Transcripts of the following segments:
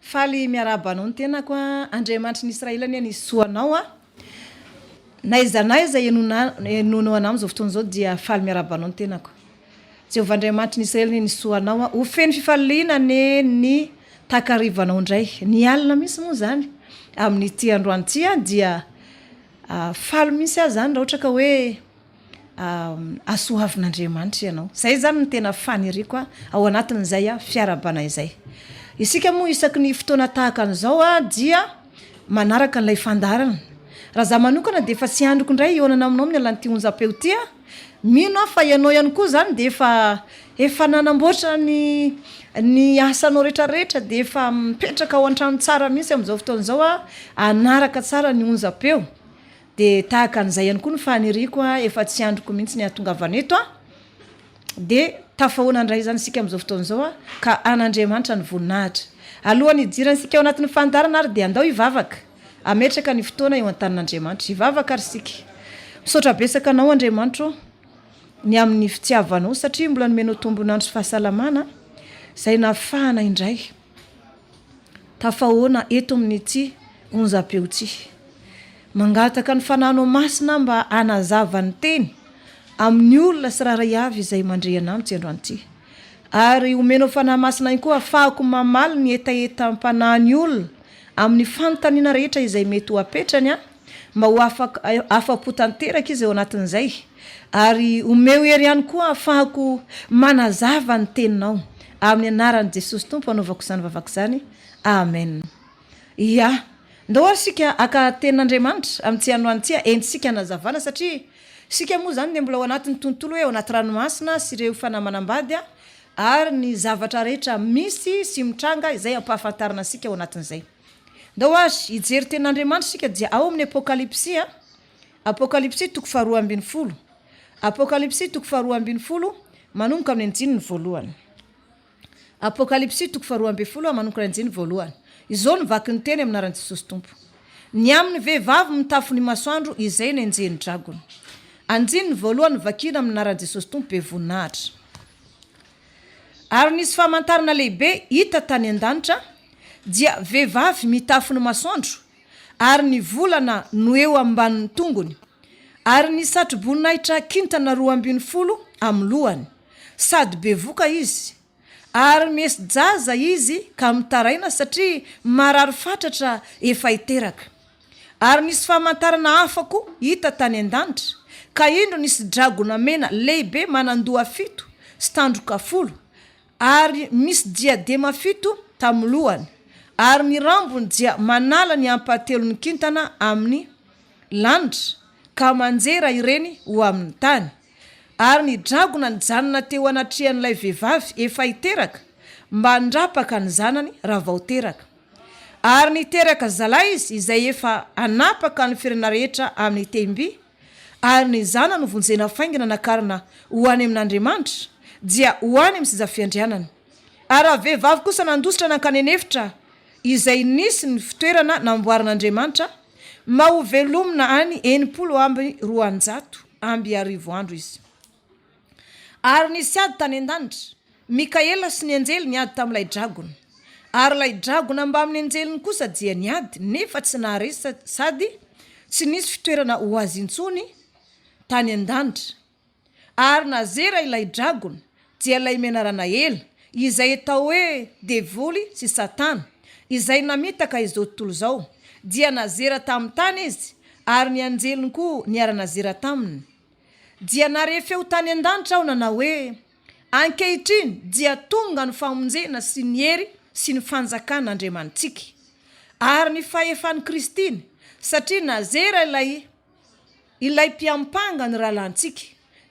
Faly miarabanao ny tenako a, Andriamanitry ny Israela ny soanao a. Naiza enonao anao am'zao fotoana zao dia faly miarabanao ny tenako. Jehovah Andriamanitry ny Israela ny soanao a, ho feno fifaliana ny takarivanao indray. Ny alina misy moa zany amin'ny ty androany ty a dia faly misy azy zany raha ohatra ka hoe asoavin'Andriamanitra ianao. Zay zany ny tena faniriko ao anatin'izay fiarabana izay. Isika moa isaky ny fotoana tahaka an'izao dia manaraka an'ilay fandarana. Raha za manokana dia efa tsy androko indray ionana aminao amin'ny alan'ity onjam-peo ty mino fa ianao ihany koa zany dia efa nanamboatra ny asanao rehetrarehetra dia efa mipetraka ao an-trano tsara mihitsy amin'izao fotoana izao anaraka tsara ny onjam-peo. Dia tahaka an'izay ihany koa ny faniriko efa tsy androko mihitsy ny atongavana eto dia tafahoana indray zany isika amin'izao fotoana izao ka an'Andriamanitra ny voninahitra. Alohan'ny hidirana isika ao anatin'ny fandarana ary dia andao hivavaka. Ametraka ny fotoana eo an-tanin'Andriamanitra. Hivavaka ary isika. Misaotra besaka anao Andriamanitra ny amin'ny fitiavanao satria mbola nomenao tombonandro sy fahasalamana izay nahafahana indray tafahoana eto amin'ity onjam-peo ity. Mangataka ny fanahinao masina mba hanazava ny teny amin'ny olona sy raray avy izay mandrehana amitsy androany ity. Ary omenao fanahy masina ihany koa ahafahako mamaly ny etaetam-panahiny olona amin'ny fanontaniana rehetra izay mety ho apetrany mba ho afa-po tanteraka izy ao anatin'izay. Ary omeo hery ihany koa ahafahako manazava ny teninao amin'ny anaran'i Jesosy Tompo anaovako izany vavaka izany. Amen. Ia, ndao ary sika aka tenin'Andriamanitra amin'ity androany ity entsika nazavana satria sika moa zany dia mbola ao anatin'ny tontolo hoe ao anaty ranomasina sy ireo fanahy Manambady ary ny zavatra rehetra misy sy mitranga izay ampahafantarana sika ao anatin'izay. Ndao ary hijery tenin'Andriamanitra sika dia ao amin'ny Apokalipsy Apokalipsy toko faharoa ambin'ny folo. Apokalipsy toko faharoa ambin'ny folo manomboka amin'ny andininy voalohany. Apokalipsy toko faharoa ambin'ny folo manomboka amin'ny andininy voalohany. Izao ny vaky ny teny amin'ny anaran'i Jesosy Tompo. Ny amin'ny vehivavy mitafo ny masoandro izay ny anjehin'ny dragona. Andininy voalohany vakina amin'ny anaran'i Jesosy Tompo be voninahitra. Ary nisy famantarana lehibe hita tany an-danitra dia vehivavy mitafo ny masoandro ary ny volana no eo ambanin'ny tongony ary ny satro-boninahitra kintana 12 amin'ny lohany sady bevoka izy ary mesy jaza izy ka mitaraina satria marary fatratra efa hiteraka. Ary nisy famantarana hafako hita tany an-danitra ka indro nisy dragona mena lehibe manandoha 7 sy tandroka 10 ary misy diadema 7 tamin'ny lohany ary ny rambony dia manala ny ampahatelon'ny kintana amin'ny lanitra ka manjera ireny ho amin'ny tany. Ary ny dragona ny janona teo anatrehan'ilay vehivavy efa hiteraka mba ndrapaka ny zanany raha vao teraka. Ary niteraka zalahy izy izay efa anapaka ny firena rehetra amin'ny temby ary ny zanany vonjena faingana nakarina ho any amin'Andriamanitra dia ho any amin'ny sizafiandrianana. Ary vehivavy kosa nandositra nankanenefitra izay nisy ny fitoerana namboarin'Andriamanitra ma ho velomina any 700 amby arivo andro izy. Ary nisy ady tany an-danitra Mikaela sy ny anjely niady tamin'ilay dragona. Ary ilay dragona mba amin'ny anjeliny kosa dia niady nefa tsy naharesy sady tsy nisy fitoerana ho azy intsony tany an-danitra. Ary nazera ilay dragona dia ilay menarana ela izay atao hoe devoly sy satana izay namitaka izao tontolo izao dia nazera tamin'ny tany izy ary ny anjeliny koa niara-nazera taminy. Dia narefeo tany an-danitra aho nanao hoe ankehitriny dia tonga ny famonjena sy ny hery sy ny fanjakan'Andriamanitsika ary ny fahefan'ny Kristiny satria nazera ilay mpiampanga ny rahalantsika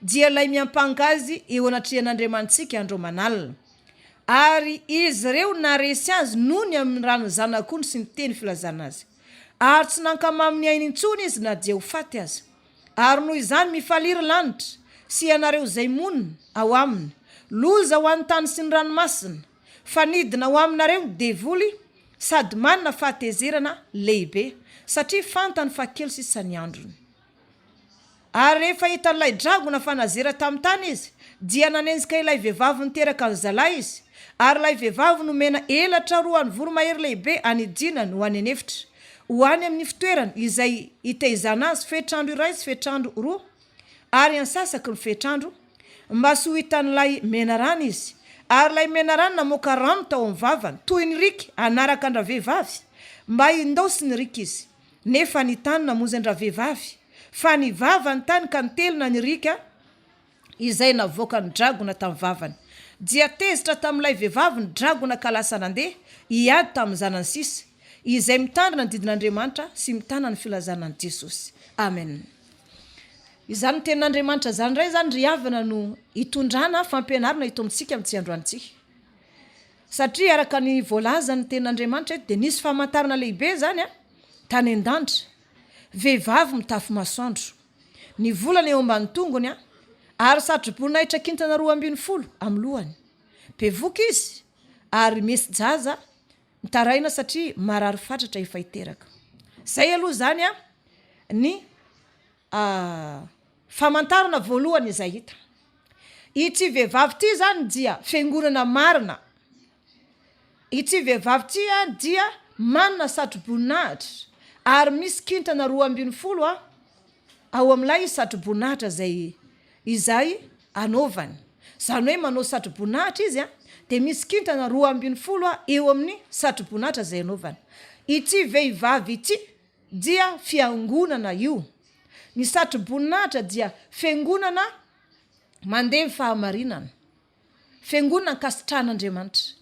dia ilay miampanga azy eo anatrehan'Andriamanitsika andro manalina. Ary izy ireo naresy azy noho ny amin'ny rano zanak'ondry sy ny teny filazana azy. Ary tsy nankamaminy ainy intsony izy na dia ho faty azy. Ary noho izany mifaliry lanitra sy ianareo izay monina ao aminy, loza ho an'ny tany sy ny ranomasina, fanidina ho aminareo ny devoly sady manana fahatezerana lehibe satria fantany fa kely sisa ny androny. Ary rehefa hitan'ilay dragona fa nazera tamin'ny tany izy dia nanenjika ilay vehivavy niteraka ny zalahy izy ary ilay vehivavy nomena elatra roa ny voromahery lehibe anidinany ho any anefitra ho any amin'ny fitoerana izay itaizana azy fetrandro iray sy fetrandro roa ary ansasaky ny fetrandro mba sy ho hitan'ilay mena rano izy ary ilay mena rano namoaka rano tao amin'ny vavany toy ny riky anaraka andra vehivavy mba indosy ny riky izy nefa ny tany namonjy andra vehivavy fa ny vavany tany ka nitelona ny rika izay navoaka ny dragona tamin'ny vavany dia tezitra tamin'ilay vehivavy ny dragona ka lasa nandeha hiady tamin'ny zanany sisa izay mitandrina ny didin'Andriamanitra sy mitana ny filazanan'i Jesosy. Amen. Izany tenin'Andriamanitra zany ray zany ry havana no hitondrana fampianarana ito amintsika amin'ity androantsika. Satria araka ny voalaza ny tenin'Andriamanitra dia nisy famantarana lehibe zany tany an-danitra. Vehivavy mitafy masoandro. Ny volana eo ambany tongony ary satroboninahitra kintana 12 amin'ny lohany. Bevoka izy ary misy jaza mitaraina satria marary fatratra efa hiteraka. Zay aloha zany ny famantarana voalohany izay hita. Ity vehivavy ty zany dia fiangonana marina. Ity vehivavy ty dia manana satroboninahitra ary misy kintana 12 ao amin'ilay satroboninahitra izay anaovany. Zany hoe manao satroboninahitra izy dia misy kintana 12 eo amin'ny satroboninahitra izay anaovany. Ity vehivavy ity dia fiangonana io. Ny satroboninahitra dia fiangonana mandeha ny fahamarinana. Fiangonana ankasitran'Andriamanitra.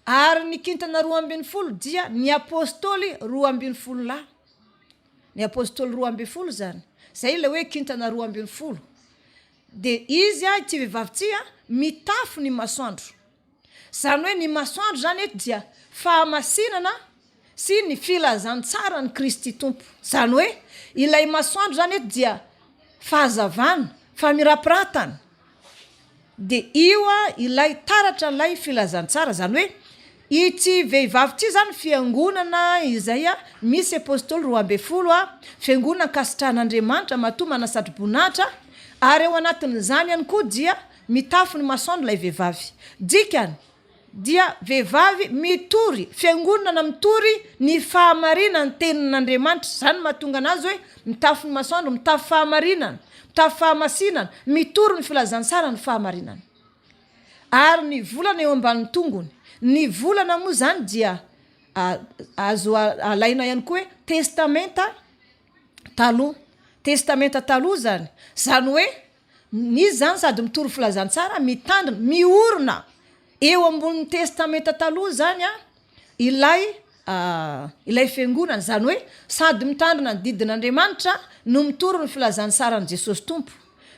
Ary ny kintana 12 dia ny apôstôly 12 lahy. Ny apôstôly 12 zany. Zay ilay hoe kintana 12. Dia izy ity vehivavy ity mitafy ny masoandro. Zany hoe ny masoandro zany dia fahamasinana sy ny filazantsara ny Kristy Tompo. Zany hoe ilay masoandro zany dia fahazavana, famirapiratana. Dia io ilay taratra ilay filazantsara. Zany hoe ity vehivavy ity zany fiangonana izay misy apôstôly 12 fiangonana ankasitran'Andriamanitra matoa manasatroboninahitra ary eo anatin'izany ihany koa dia mitafy ny masoandro ilay vehivavy. Dikany dia vehivavy mitory, fiangonana mitory ny fahamarinana ny tenin'Andriamanitra. Zany mahatonga anazy hoe mitafy ny masoandro, mitafy fahamarinana, mitafy fahamasinana, mitory ny filazantsara ny fahamarinana. Ary ny volana eo ambany tongony. Ny volana moa zany dia azo alaina ihany koa hoe testamenta taloha. Testamenta taloha zany. Zany hoe nizy zany sady mitory filazantsara, mitandrina, miorona eo ambonin'ny testamenta taloha zany ilay fiangonana. Zany hoe sady mitandrina ny didin'Andriamanitra no mitory ny filazantsara ny Jesosy Tompo.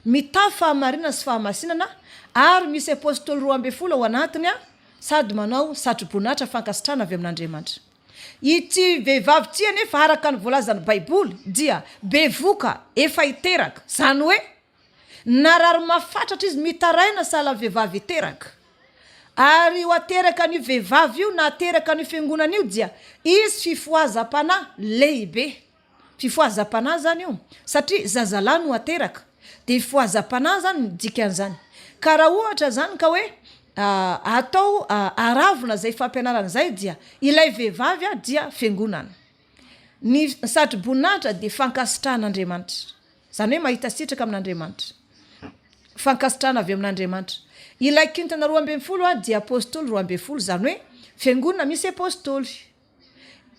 Mitafy fahamarinana sy fahamasinana ary misy apôstôly 12 ao anatiny sady manao satroboninahitra fankasitrana avy amin'Andriamanitra. Ity vehivavy ity anefa araka ny voalazan'ny Baiboly dia bevoka efa hiteraka. Zany hoe narary mafatratra izy mitaraina sala vehivavy hiteraka. Ary ho ateraka ny vehivavy io na ateraka ny fiangonana io dia izy fifoazam-panahy lehibe. Fifoazam-panahy zany io satria zazalahy no ateraka. Dia fifoazam-panahy zany ny dikan'izany. Ka raha ohatra zany ka hoe atao aravina zay fampianarana zay dia ilay vehivavy dia fiangonana. Ny satroboninahitra dia fankasitrahan'Andriamanitra. Zany hoe mahita sitraka amin'Andriamanitra. Fankasitrahana avy amin'Andriamanitra. Ilay kintana 12 dia apôstôly 12 zany hoe fiangonana misy apôstôly.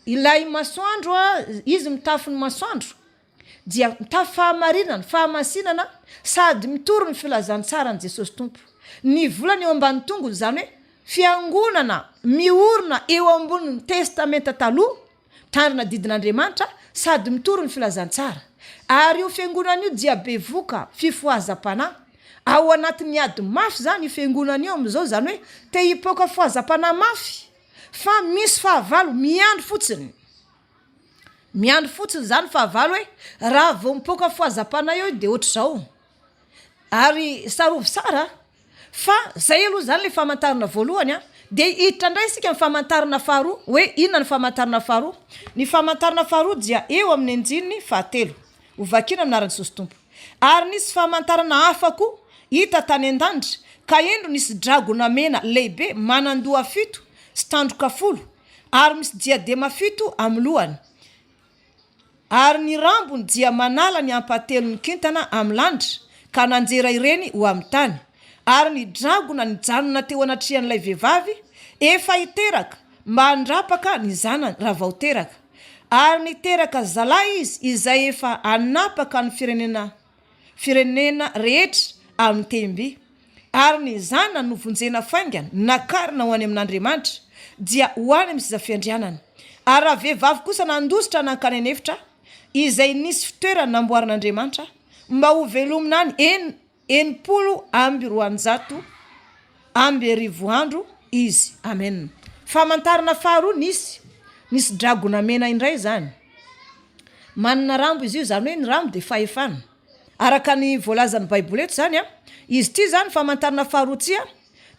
Ilay masoandro izy mitafy ny masoandro dia mitafy fahamarinana, fahamasinana sady mitory ny filazantsara ny Jesosy Tompo. Ny volana eo ambany tongony zany hoe fiangonana miorona eo ambonin'ny testamenta taloha, mitandrina didin'Andriamanitra sady mitory ny filazantsara. Ary io fiangonana io dia bevoka fifoazam-panahy. Ao anatin'ny ady mafy zany io fiangonana io amin'izao. Zany hoe te hipoaka fifoazam-panahy mafy fa misy fahavalo miandry fotsiny. Miandry fotsiny zany fahavalo hoe raha vao mipoaka fifoazam-panahy io dia ohatr'izao. Ary sarovy sara fa zay aloha zany le famantarana voalohany dia hiditra indray isika ny famantarana faharoa hoe inona ny famantarana faharoa. Ny famantarana faharoa dia eo amin'ny andininy fahatelo ho vakiana amin'ny anaran'i Jesosy Tompo. Ary nisy famantarana hafa koa hita tany an-danitra ka endro nisy dragona mena lehibe manandoha 7 sy tandroka 10 ary misy diadema 7 amin'ny lohany ary ny rambony dia manala ny ampatelony kintana amin'ny lanitra ka nanjera ireny ho amin'ny tany ary ny dragona nijanona teo anatrihan'ilay vehivavy efa hiteraka mba handrapaka ny zanany raha vao teraka ary niteraka zalahy izy izay efa anapaka ny firenena rehetra amin'ny temby ary ny zanany novonjena faingana nakarina ho any amin'Andriamanitra dia ho any amin'ny seza fiandrianana ary raha vehivavy kosa nandositra nankanenefitra izay nisy fitoerana namboarin'Andriamanitra mba ho velomina any 700 andro izy. Amen. Famantarana faharoa nisy dragona mena indray zany. Manana rambo izy io, zany hoe ny rambo de fahefana. Araka ny voalazan'ny Baiboly eto zany izy ty zany famantarana faharoa ty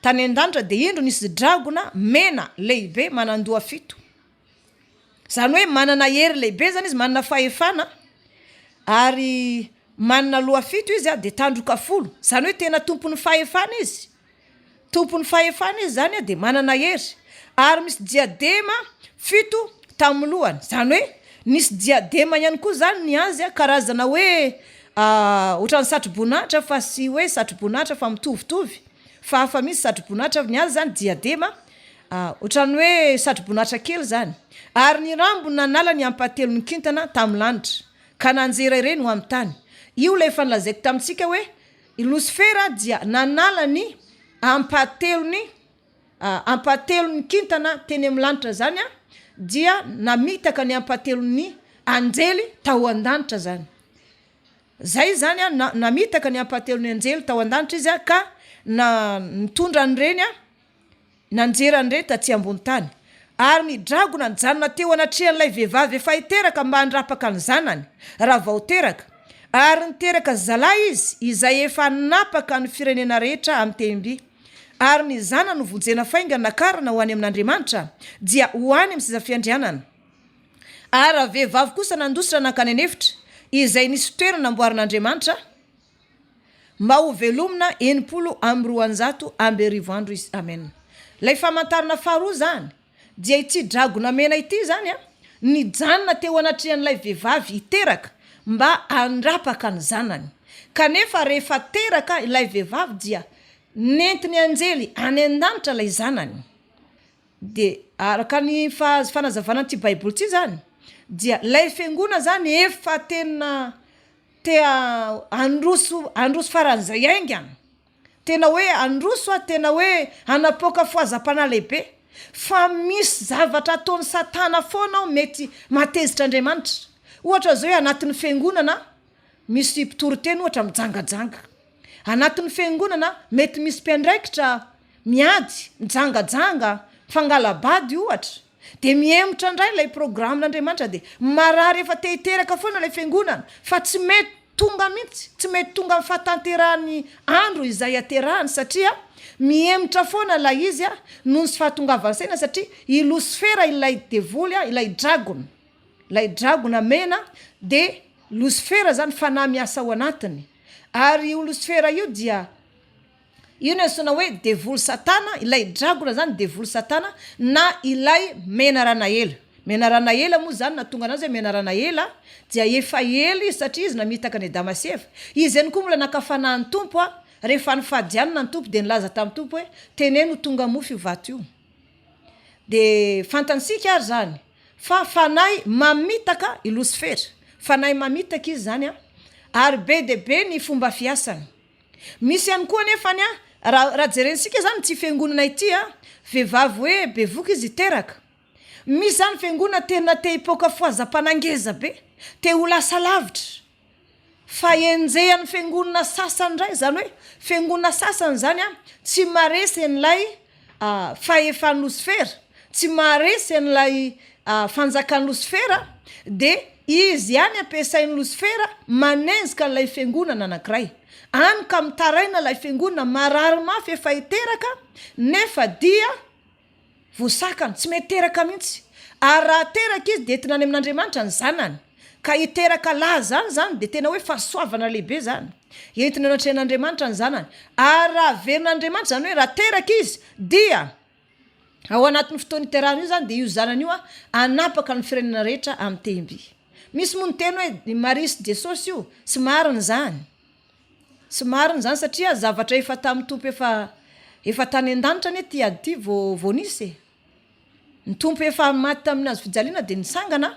tany an-danitra de indro nisy dragona mena lehibe manandoha 7. Zany hoe manana hery lehibe zany izy, manana fahefana ary manana loha 7 izy de tandroka 10. Zany hoe tena tompon'ny fahefana izy. Tompon'ny fahefana izy zany de manana hery ary misy diadema 7 tamin'ny lohany. Zany hoe nisy diadema ihany koa zany ny azy karazana hoe ohatran'ny satrobonatra fa sy hoe satrobonatra fa mitovitovy fa hafa misy satrobonatra ny azy zany diadema ohatran'ny hoe satrobonatra kely zany ary ny rambo nanala ny ampatelony kintana tamin'ny lanitra ka nanjera ireny ho amin'ny tany. Io le efa nolazaiko tamintsika hoe Lucifera dia nanala ny ampatelony kintana teny amin'ny lanitra zany dia namitaka ny ampatelony anjely tao an-danitra zany. Zay zany namitaka ny ampatelony anjely tao an-danitra izy ka nitondra an'ireny nanjeran'ireny taty ambony tany ary ny dragona nijanona teo anatrihan'ilay vehivavy efa hiteraka mba handrapaka ny zanany raha vao teraka ary niteraka zalahy izy izay efa napaka ny firenena rehetra amin'ny temby ary ny zanany novonjena faingana nakarina ho any amin'Andriamanitra dia ho any amin'ny seza fiandrianana ary vehivavy kosa nandositra nankanenefitra izay nisy fitoerana namboarin'Andriamanitra mba ho velomina 700 andro izy. Amen. Lay famantarana faharoa zany dia ity dragona mena ity zany nijanona teo anatrihan'ilay vehivavy hiteraka mba handrapaka ny zanany kanefa rehefa teraka ilay vehivavy dia nentiny anjely any an-danitra ilay zanany. De araka ny fanazavana ty Baiboly ty zany dia lay fiangona zany efa tena androso faran'izay aingana tena hoe androso tena hoe anapoka foazam-panahy lehibe fa misy zavatra ataon'ny satana foana mety matezitra Andriamanitra. Ohatra zao hoe anatin'ny fiangonana misy mpitoroteny ohatra mijangajanga. Anatin'ny fiangonana mety misy mpiandraikitra miady mijangajanga fangalabady ohatra de miemotra ndray ilay programen'Andriamanitra de marary efa te hiteraka foana ilay fiangonana fa tsy mety tonga mihitsy, tsy mety tonga amin'ny fahatanterahany andro izay aterahany satria miemotra foana la izy noho sy fahatongavany saina satria i Lucifera ilay devoly ilay dragona mena de Lucifera zany fanahy miasa ao anatiny ary io Lucifera io dia io nesona hoe devoly satana. Ilay dragona zany devoly satana na ilay mena ranaela moa zany natonga anazy hoe mena ranaela dia efa ely satria izy namitaka ny Damasiefa izy any koa mbola nakafanahany tompo rehefa nifadianina ny tompo de nilaza tamin'ny tompo hoe teneno ho tonga mofy io vato io. De fantansika ary zany fa fanahy mamitaka i Lucifera, fanahy mamitaka izy zany ary be de be ny fomba fiasany. Misy ihany koa nefany raha jerensika zany ty fiangonana ity vehivavy hoe bevoka izy teraka. Misy zany fiangonana tena te hipoka foazam-panangeza be te ho lasa lavitra fa enjehan'ny fiangonana sasany ndray zany hoe fiangonana sasany zany tsy maresy an'ilay fahefan'ny Lucifera, tsy maresy an'ilay fanjakan'ny Lucifera de izy ihany ampiasain'ny Lucifera manenjika an'ilay fiangonana anankiray any ka mitaraina ilay fiangonana marary mafy efa hiteraka nefa dia vosakany tsy mety teraka mihitsy ary raha teraka izy de entina any amin'Andriamanitra ny zanany ka hiteraka laha zany de tena hoe fahasoavana lehibe zany entina anatrehan'Andriamanitra ny zanany. Ary raha averin'Andriamanitra zany hoe raha teraka izy dia ao anatin'ny fotoana iterahana io zany dia io zanany io anapaka ny firenena rehetra amin'ny temby. Misy moa ny teny hoe Marisy Jesosy io, sy marina zany. Sy marina zany satria zavatra efa tamin'ny tompo efa tany an-danitra anie ty ady ty vao nisy. Ny tompo efa maty tamin'ny azo fijaliana dia nisangana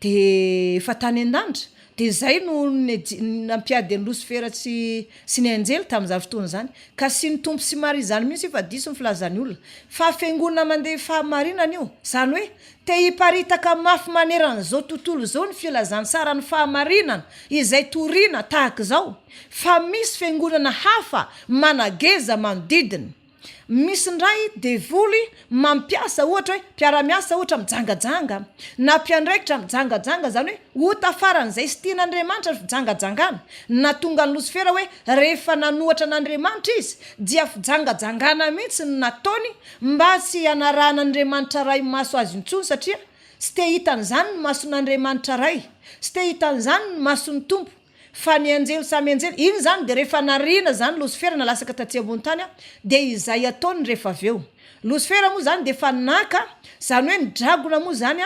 dia efa tany an-danitra. Dia zay no nampiady ny Losifera sy ny anjely tamin'izany fotoana zany. Ka sy ny tompo sy Maria zany mihitsy fa diso ny filazany olona. Fa fiangonana mandeha fahamarinana io. Zany hoe te hiparitaka mafy maneran'izao tontolo zao ny filazany sara ny fahamarinana izay toriana tahaka zao. Fa misy fiangonana hafa manageza manodidina. Misy ndray devoly mampiasa ohatra hoe mpiara-miasa ohatra mijangajanga na mpiandraikitra mijangajanga zany hoe ota faran'izay sy tian'Andriamanitra fijangajangana na tonga ny Losifera hoe rehefa nanohatra an'Andriamanitra izy dia fijangajangana mihitsy ny nataony mba sy anaran'Andriamanitra ray maso azy intsony satria sy te hitan'izany ny mason'Andriamanitra ray, sy te hitan'izany ny mason'ny tompo. Fa ny anjely samy anjely iny zany dia rehefa narina zany Losifera nalasaka taty ambony tany dia izay ataony rehefa aveo. Losifera moa zany dia efa naka zany hoe ny dragona moa zany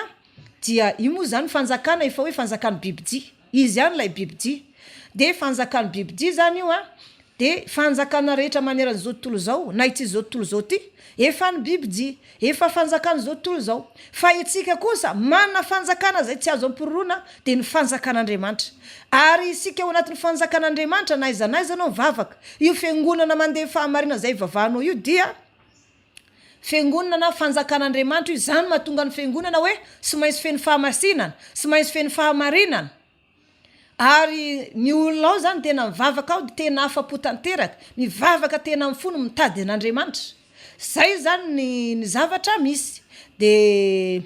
dia io moa zany fanjakana efa hoe fanjakany bibidia. Izy ihany ilay bibidia. Dia fanjakany bibidia zany io dia fanjakana rehetra maneran'izao tontolo zao na ity zao tontolo zao ty efa ny bibidia, efa fanjakana zao tontolo zao. Fa itsika kosa manana fanjakana zay tsy azo ampirorona dia ny fanjakan'Andriamanitra. Ary isika ao anatin'ny fanjakan'Andriamanitra na aiza anao mivavaka. Io fiangonana mandeha fahamarinana zay vavahanao io dia fiangonana na fanjakan'Andriamanitra io. Zany mahatonga ny fiangonana hoe sy maintsy feno fahamasinana, sy maintsy feno fahamarinana. Ary ny olona ao zany tena mivavaka ao dia tena afa-po tanteraka, mivavaka tena mifono mitady an'Andriamanitra. Zay zany ny zavatra misy. Dia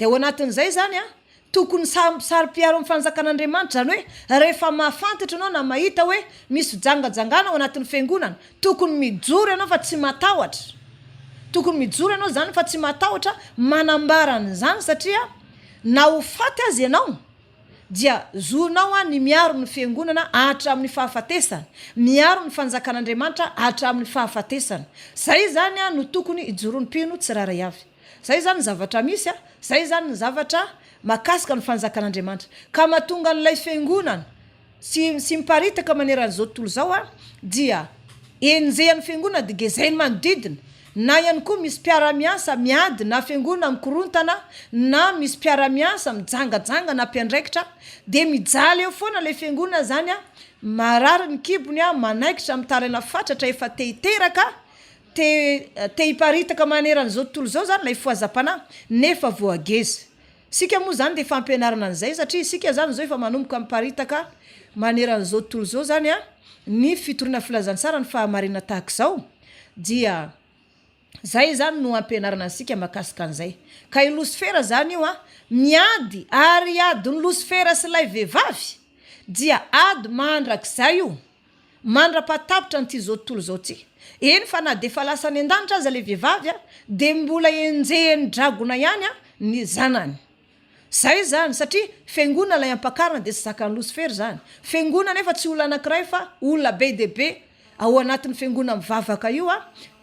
ao anatin'izay zany tokony sari-piaro amin'ny fanjakan'Andriamanitra zany hoe rehefa mahafantatra anao na mahita hoe misy fijangajangana ao anatin'ny fiangonana, tokony mijoro ianao fa tsy matahotra. Tokony mijoro ianao zany fa tsy matahotra manambara an'izany satria na ho faty azy ianao dia zonao ny miaro ny fiangonana hatramin'ny fahafatesana, miaro ny fanjakan'Andriamanitra hatramin'ny fahafatesana. Zay zany no tokony ijoroan'ny mpino tsiraray avy. Zay zany zavatra misy zay zany ny zavatra makasika ny fanjakan'Andriamanitra. Ka mahatonga n'ilay fiangonana sy miparitaka maneran'izao tontolo zao dia enjehan'ny fiangonana dia gezahiny manodidina. Na ihany koa misy mpiara-miasa miady na fiangonana mikorontana na misy mpiara-miasa mijangajanga na mpiandraikitra dia mijaly eo foana ilay fiangonana zany marary ny kibony manaikitra mitarina fatratra efa te hiteraka te hiparitaka maneran'izao tontolo zao zany ilay foazam-panahy nefa voageza. Sika moa zany dia fampianarana an'izay satria isika zany zao efa manomboka miparitaka maneran'izao tontolo zao zany ny fitoriana filazany tsara ny fahamarina tahaka izao dia zay zany no ampianarana ansika makasika an'izay. Ka i Losifera zany io miady ary adiny Losifera sy ilay vehivavy dia ady mandrakizay io mandra-patapitra n'ity zao tontolo zao ty. Eny fa na dia efa lasa any an-danitra aza ilay vehivavy dia mbola enjehany dragona ihany ny zanany. Zay zany satria fiangonana ilay ampakarana dia tsy zakan'ny Losifera zany. Fiangonana nefa tsy olona anankiray fa olona be dia be ao anatin'ny fiangonana mivavaka io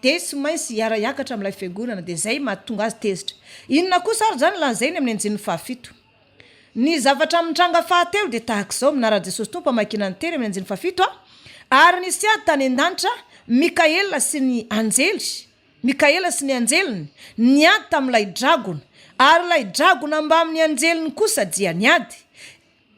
dia sy maintsy hiara-hiakatra amin'ilay fiangonana dia zay mahatonga azy tezitra. Inona kosa ary zany lanzainy amin'ny anjenin'ny fahafito. Ny zavatra mitranga fahatelo dia tahaka izao minara Jesosy Tompo amakiana ny teny amin'ny anjenin'ny fahafito ary nisy ady tany an-danitra Mikaela sy ny anjely, Mikaela sy ny anjeliny niady tamin'ilay dragona ary ilay dragona mba amin'ny anjeliny kosa dia niady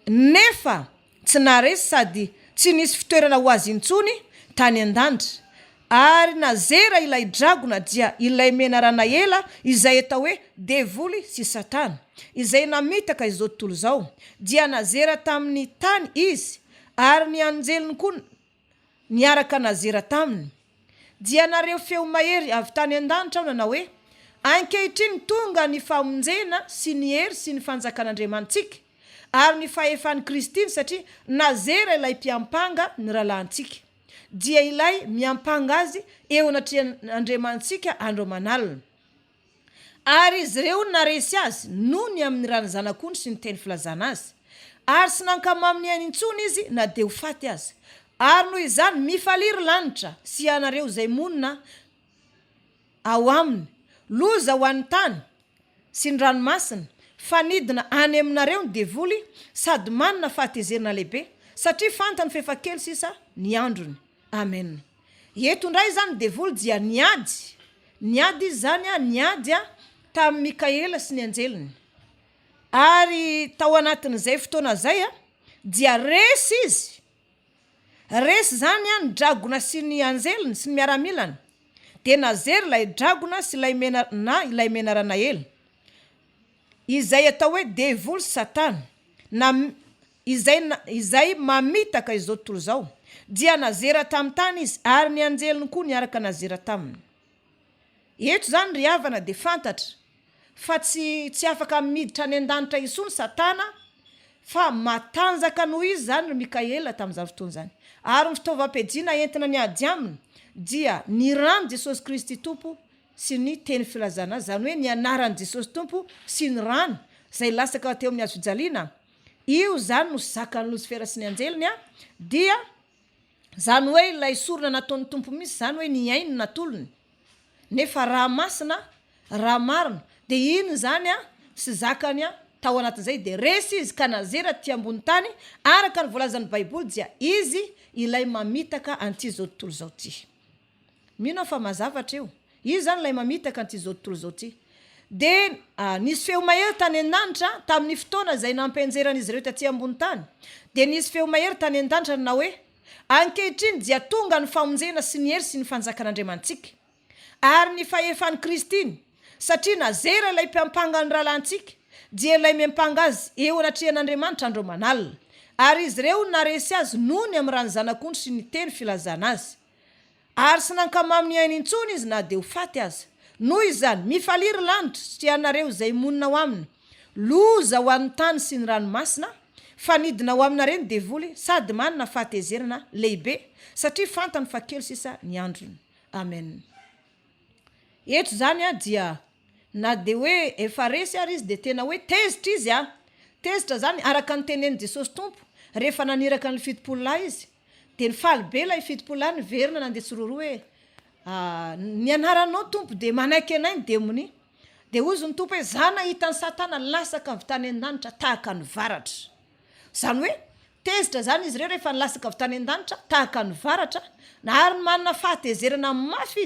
nefa tsy naresy sady tsy nisy fitoerana ho azy intsony tany an-danitra. Ary nazera ilay dragona dia ilay menarana ela izay atao hoe devoly sy satana izay namitaka izao tontolo zao dia nazera tamin'ny tany izy ary ny anjeliny koa niaraka nazera taminy dia nareo feo mahery avy tany an-danitra ao nanao hoe ankehitriny tonga ny famonjena sy ny hery sy ny fanjakan'Andriamantsika ary ny fahefan'ny Kristiny satria nazera ilay mpiampanga ny rahalahintsika dia ilay miampanga azy eo anatrian'Andriamantsika andro manalina. Ary izy ireo naresy azy noho ny amin'ny rany zanak'ondry sy ny teny filazana azy ary sy nankama amin'ny any intsony izy na dia ho faty azy ary noho izany mifaliry lanitra sy anareo zay monina ao aminy, loza ho an'ny tany sy ny ranomasina, fanidina any aminareo ny devoly sady manana fahatezerana lehibe, satria fantany fefa-kely sisa ny androny. Amen. Eto ndray zany devoly dia niady izy zany niady tamin'ny Mikaela sy ny anjeliny, ary tao anatin'izay fotoana zay dia resy zany ny dragona sy ny anjeliny sy ny miaramilany, de nazery ilay dragona sy ilay menarana hely izay atao hoe devoly satana izay mamitaka izao tontolo zao, dia nazera tamin'ny tany izy, ary ny anjeliny koa niaraka nazera taminy. Eto zany ry havana de fantatra fa tsy afaka miditra any an-danitra isony satana, fa matanjaka noho izy zany ry Mikaela tamin'izany fotoana zany. Ary ny fitaovam-piadiana entina niady aminy dia ny rano Jesosy Kristy Tompo sy ny teny filazana, zany hoe ny anaran'i Jesosy Tompo sy ny rano zay lasaka teo amin'ny hazo fijaliana. Io zany no zakan'ny Losifera sy ny anjeliny dia zany hoe ilay sorona nataon'ny Tompo misy, zany hoe ny ainy natolony, nefa raha masina, raha marina, de iny zany sy zakany tao anatin'izay de resy izy ka nazera ty ambony tany, araka ny voalazan'ny Baiboly dia izy ilay mamitaka anty zao tontolo zao ty. Mino fa mazavatra eo, izy zany ilay mamitaka anty zao tontolo zao ty. De nisy feo mahery tany an-danitra tamin'ny fotoana zay nampenjeran'izy ireo taty ambony tany, de nisy feo mahery tany an-danitra na hoe ankehitriny dia tonga ny famonjena sy ny hery sy ny fanjakan'Andriamantsika ary ny fahefan'ny Kristiny, satria nazera ilay mpiampanga ny rahalantsika dia ilay miampanga azy eo anatrehan'Andriamanitra andro manalina, ary izy ireo naresy azy noho ny amin'ny rano zanak'ondry sy ny teny filazana azy, ary sy nankama amin'ny ainy intsony izy na de ho faty azy. Noho izany mifaliry lanitra sy anareo zay monina ao aminy, loza ho an'ny tany sy ny ranomasina, fanidina ao aminareo ny devoly sady manana fahatezerana lehibe, satria fantany fa kely sisa ny androny. Amen. Eto zany dia na de hoe efa resy ary izy de tena hoe tezitra izy tezitra zany araka ny tenen'i Jesosy Tompo rehefa naniraka ny fitopololahy izy, de ny faly be ilay fitopololahy verina nandeha tsororo hoe ny anaranao Tompo de manaiky anay ny demony, de ozy ny Tompo hoe za nahita ny satana lasaka avy tany an-danitra tahaka ny varatra. Zany hoe tezitra zany izy ireo rehefa nilasaka avy tany an-danitra tahaka ny varatra, na ary manana fahatezerana mafy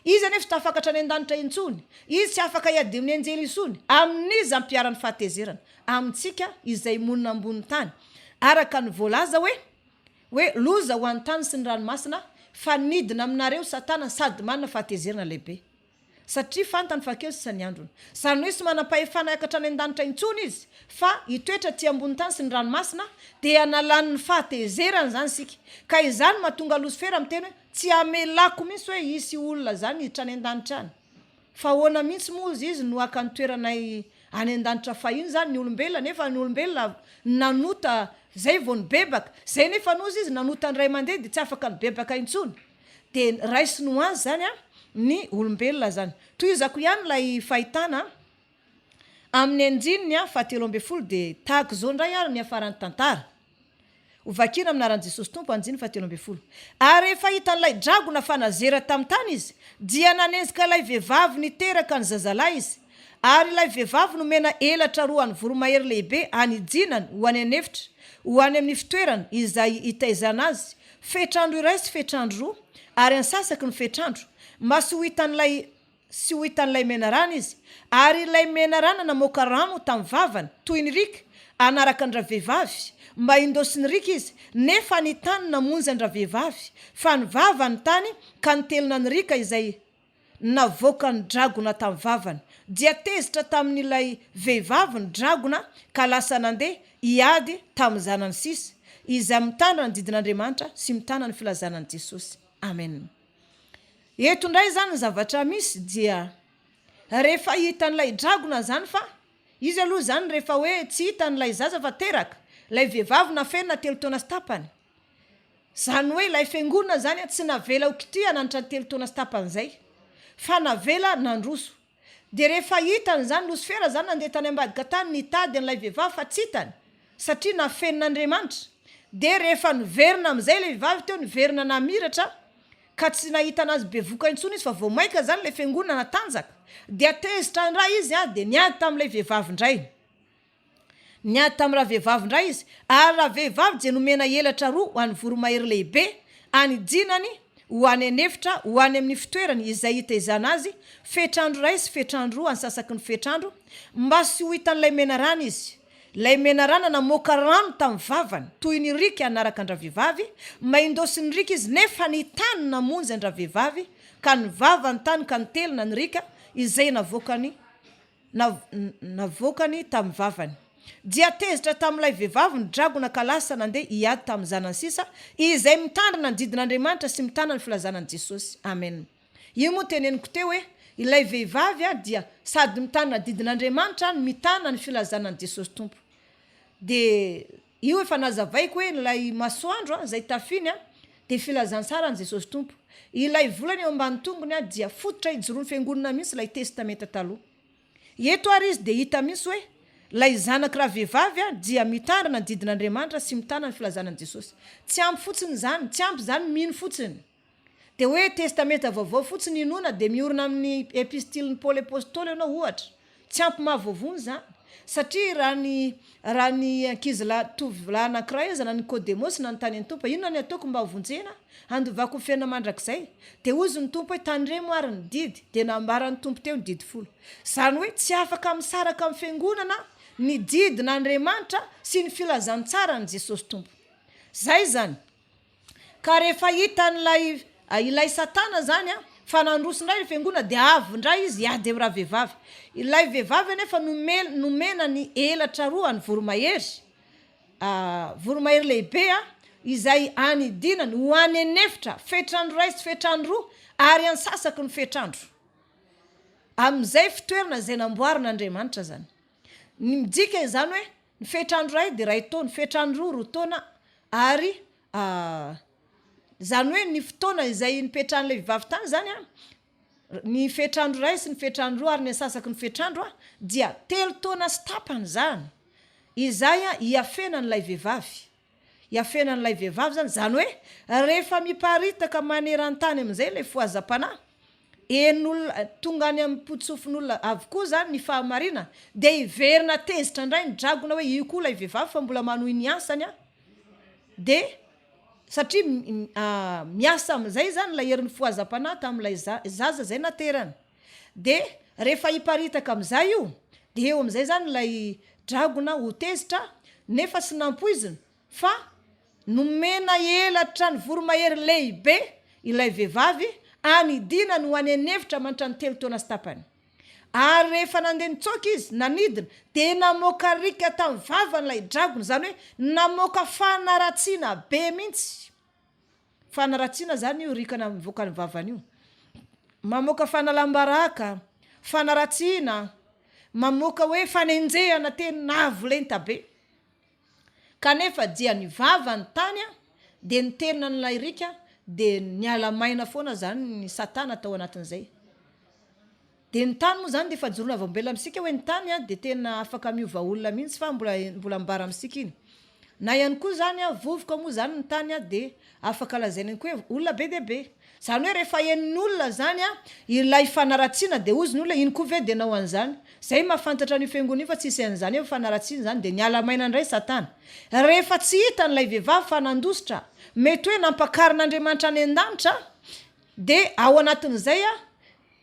izy anefa tsy afaka hatrany an-danitra intsony, izy tsy afaka hiady amin'ny anjely isony, amin'izy ampiarany fahatezerana amintsika izay monina ambony tany, araka ny voalaza hoe loza ho an'ny tany sy ny ranomasina, fanidina aminareo satana sady manana fahatezerana lehibe, satria fantany fa kely sy ny androny. Zany hoe sy manam-pahefana hatrany an-danitra intsony izy, fa hitoetra ty ambony tany sy ny ranomasina dia analany ny fahatezerana zany sika. Ka izany mahatonga Losifera miteny hoe tsy amelako mihitsy hoe isy olona zany hitrany an-danitra any, fa hoana mihitsy moa izy no aka ny toeranay any an-danitra fahiny zany ny olombelona, nefa ny olombelona nanota zay vao ny bebaka, zay nefa nozy izy nanota ny ray mandeha de tsy afaka ny bebaka intsony, de raisiny ho azy zany ny olombelona zany. Toy izako ihany lay fahitana amin'ny andininy 7 de tahaka zao ndray ary ny afaran'ny tantara. Ovakina amin'ny anaran'i Jesosy Tompo andiny 7. Ary rehefa hitan'ilay dragona fa nazera tamin'ny tany izy, dia nanenjika ilay vehivavy niteraka ny zazalahy izy, ary ilay vehivavy nomena elatra roa ny voromahery lehibe anidinany ho any anefitra, ho any amin'ny fitoerana izay hitaizana azy, fetrandro iray sy fetrandro roa, ary ansasaky ny fetrandro, mba sy ho hitan'ilay menarana izy, ary ilay menarana namoaka rano tamin'ny vavany toy ny rika anaraka ny ravehivavy, mba indosy ny rika izy, nefa ny tany namonjy ny ravehivavy, fa ny vavany tany ka nitelina ny rika izay navoaka ny dragona tamin'ny vavany, dia tezitra tamin'ilay vehivavy ny dragona ka lasa nandeha hiady tamin'ny zanany sisa, izay mitana ny didin'Andriamanitra sy mitana ny filazanan'i Jesosy. Amen. Eto ndray zany zavatra misy dia rehefa hitan'ilay dragona zany, fa izy aloha zany rehefa hoe tsy hitan'ilay zaza fa teraka, ilay vehivavy nafenina 3 taona sy tapany, zany hoe ilay fiangonana zany tsy navela ho kitihana nanitra 3 taona sy tapany zay, fa navela nandroso. De rehefa hitany zany Losifera zany nandeha tany ambadika tany nitady an'ilay vehivavy fa tsy hitany, satria nafenin'Andriamanitra, de rehefa niverina am'izay le vehivavy teo niverina namiratra ka tsy nahita anazy bevoka intsony izy fa vao maika zany le fiangonana natanjaka de atezitra ndray izy de niady tam'ilay vehivavy indray niady tam'raha vehivavy indray izy ary raha vehivavy je nomena helatra roa ho an'ny voromahery lehibe anydinany ho any anefitra ho any amin'ny fitoerany izay hitezana azy fetrandro ray sy fetrandro roa any sasaky ny fetrandro mba sy ho hitan'ilay menarana izy lay menarana namoaka rano tamin'ny vavany toy ny rika anaraka andra vehivavy maindosy ny rika izy nefa ny tany namonjy andra vehivavy ka ny vava ny tany ka ny telona ny rika izay navokany tamin'ny vavany dia tezitra tamin'ilay vehivavy ny dragona ka lasa nandeha hiady tamin'ny zanany sisa izay mitandrina ny didin'Andriamanitra sy mitana ny filazanan'i Jesosy amen io moa teneniko teo hoe ilay vehivavy dia sady mitana didin'Andriamanitra mitana ny filazanan'i Jesosy tompo de io efa nazavaiko hoe ilay masoandro izay tafiny de filazantsara ny Jesosy tompo ilay volany eo ambany tongony dia fototra ijoroany fiangonana mihitsy ilay testamenta taloha eto ary izy de hita mihitsy hoe lay zanaka raha vehivavy dia mitandrina ny didin'Andriamanitra sy mitana ny filazanan'i Jesosy tsy ampy fotsiny zany tsy ampy zany mino fotsiny de hoe testamenta vaovao fotsiny inona de miorina amin'ny epistilin'ny Paoly apôstôly ianao ohatra tsy ampy mahavoavony zany satria raha ny ankizy tovolahy anankiray izy na Nikodemosy na nytany ny tompo inona ny ataoko mba hovonjena andovako ny fiainana mandrakizay de ozy ny tompo hoe tandremo ary ny didy de nambarany tompo teo ny didy 10 zany hoe tsy afaka misaraka amin'ny fiangonana ny didin'Andriamanitra sy ny filazantsara ny Jesosy tompo zay zany ka rehefa hitan'ilay ilay satana zany fa nandrosindray ny fiangonana de avy ndray izy hiady amin'ny raha vehivavy ilay vehivavy anefa nomena ny helatra roa ny voromahery lehibe izay any dinany ho any anefitra fetrandro ray sy fetrandro roa ary any sasaky ny fetrandro am'izay fitoerana zay namboarin'Andriamanitra zany ny midika izany hoe ny fetrandro ray de ray taona fetrandro roa taona ary zany hoe ny fotoana izay nipetrahan'ilay vehivavy tany zany ny fetrandro ray sy ny fetrandro roa ary ny sasaky ny fetrandro dia 3 taona sy tapany zany izay hiafenan'ilay vehivavy zany hoe rehefa miparitaka maneran-tany amin'izay le foazam-panahy en'olona tonga any amin'ny potsofin'olona avokoa zany ny fahamarina de hiverina tezitra indray ny dragona hoe io koa ilay vehivavy fa mbola manohy ny asany de satria miasa amin'izay zany la herin'ny foazam-panahy tamin'ilay zaza zay naterany de rehefa hiparitaka amin'izay io de eo amin'izay zany lay dragona ho tezitra nefa sy nampoiziny fa nomena helatra ny voromahery lehibe ilay vehivavy anydinany ho any anefitra manitra ny 3 taona sy tapany ary rehefa nandeha nitsoka izy nanidina de namoaka rika tamin'ny vavan'ilay dragona zany hoe namoaka fanaratsiana be mihitsy fanaratsiana zany io rikana mivoaka ny vavany io mamoaka fanalambaraka fanaratsiana mamoaka hoe fanenjehana tena avolenta be kanefa dia ny vavany tany de niterina n'ilay rika de niala maina foana zany ny satana tao anatin'izay de ny tany moa zany de efa jorona vambela amitsika hoe ny tany de tena afaka miova olona mihitsy fa mbola mbara amitsika iny na ihany koa zany vovoka moa zany ny tany de afaka lazaina koa hoe olona be deabe zany hoe rehefa enin'olona zany ilay fanaratsiana de ozy ny olona iny koa ve de nao an'izany zay mahafantatra ny fiangonana fa tsisy an'izany hoe fanaratsiana zany de niala maina ndray satana rehefa tsy hita n'ilay vehivavy fa nandositra mety hoe nampakarin'Andriamanitra any an-danitra de ao anatin'izay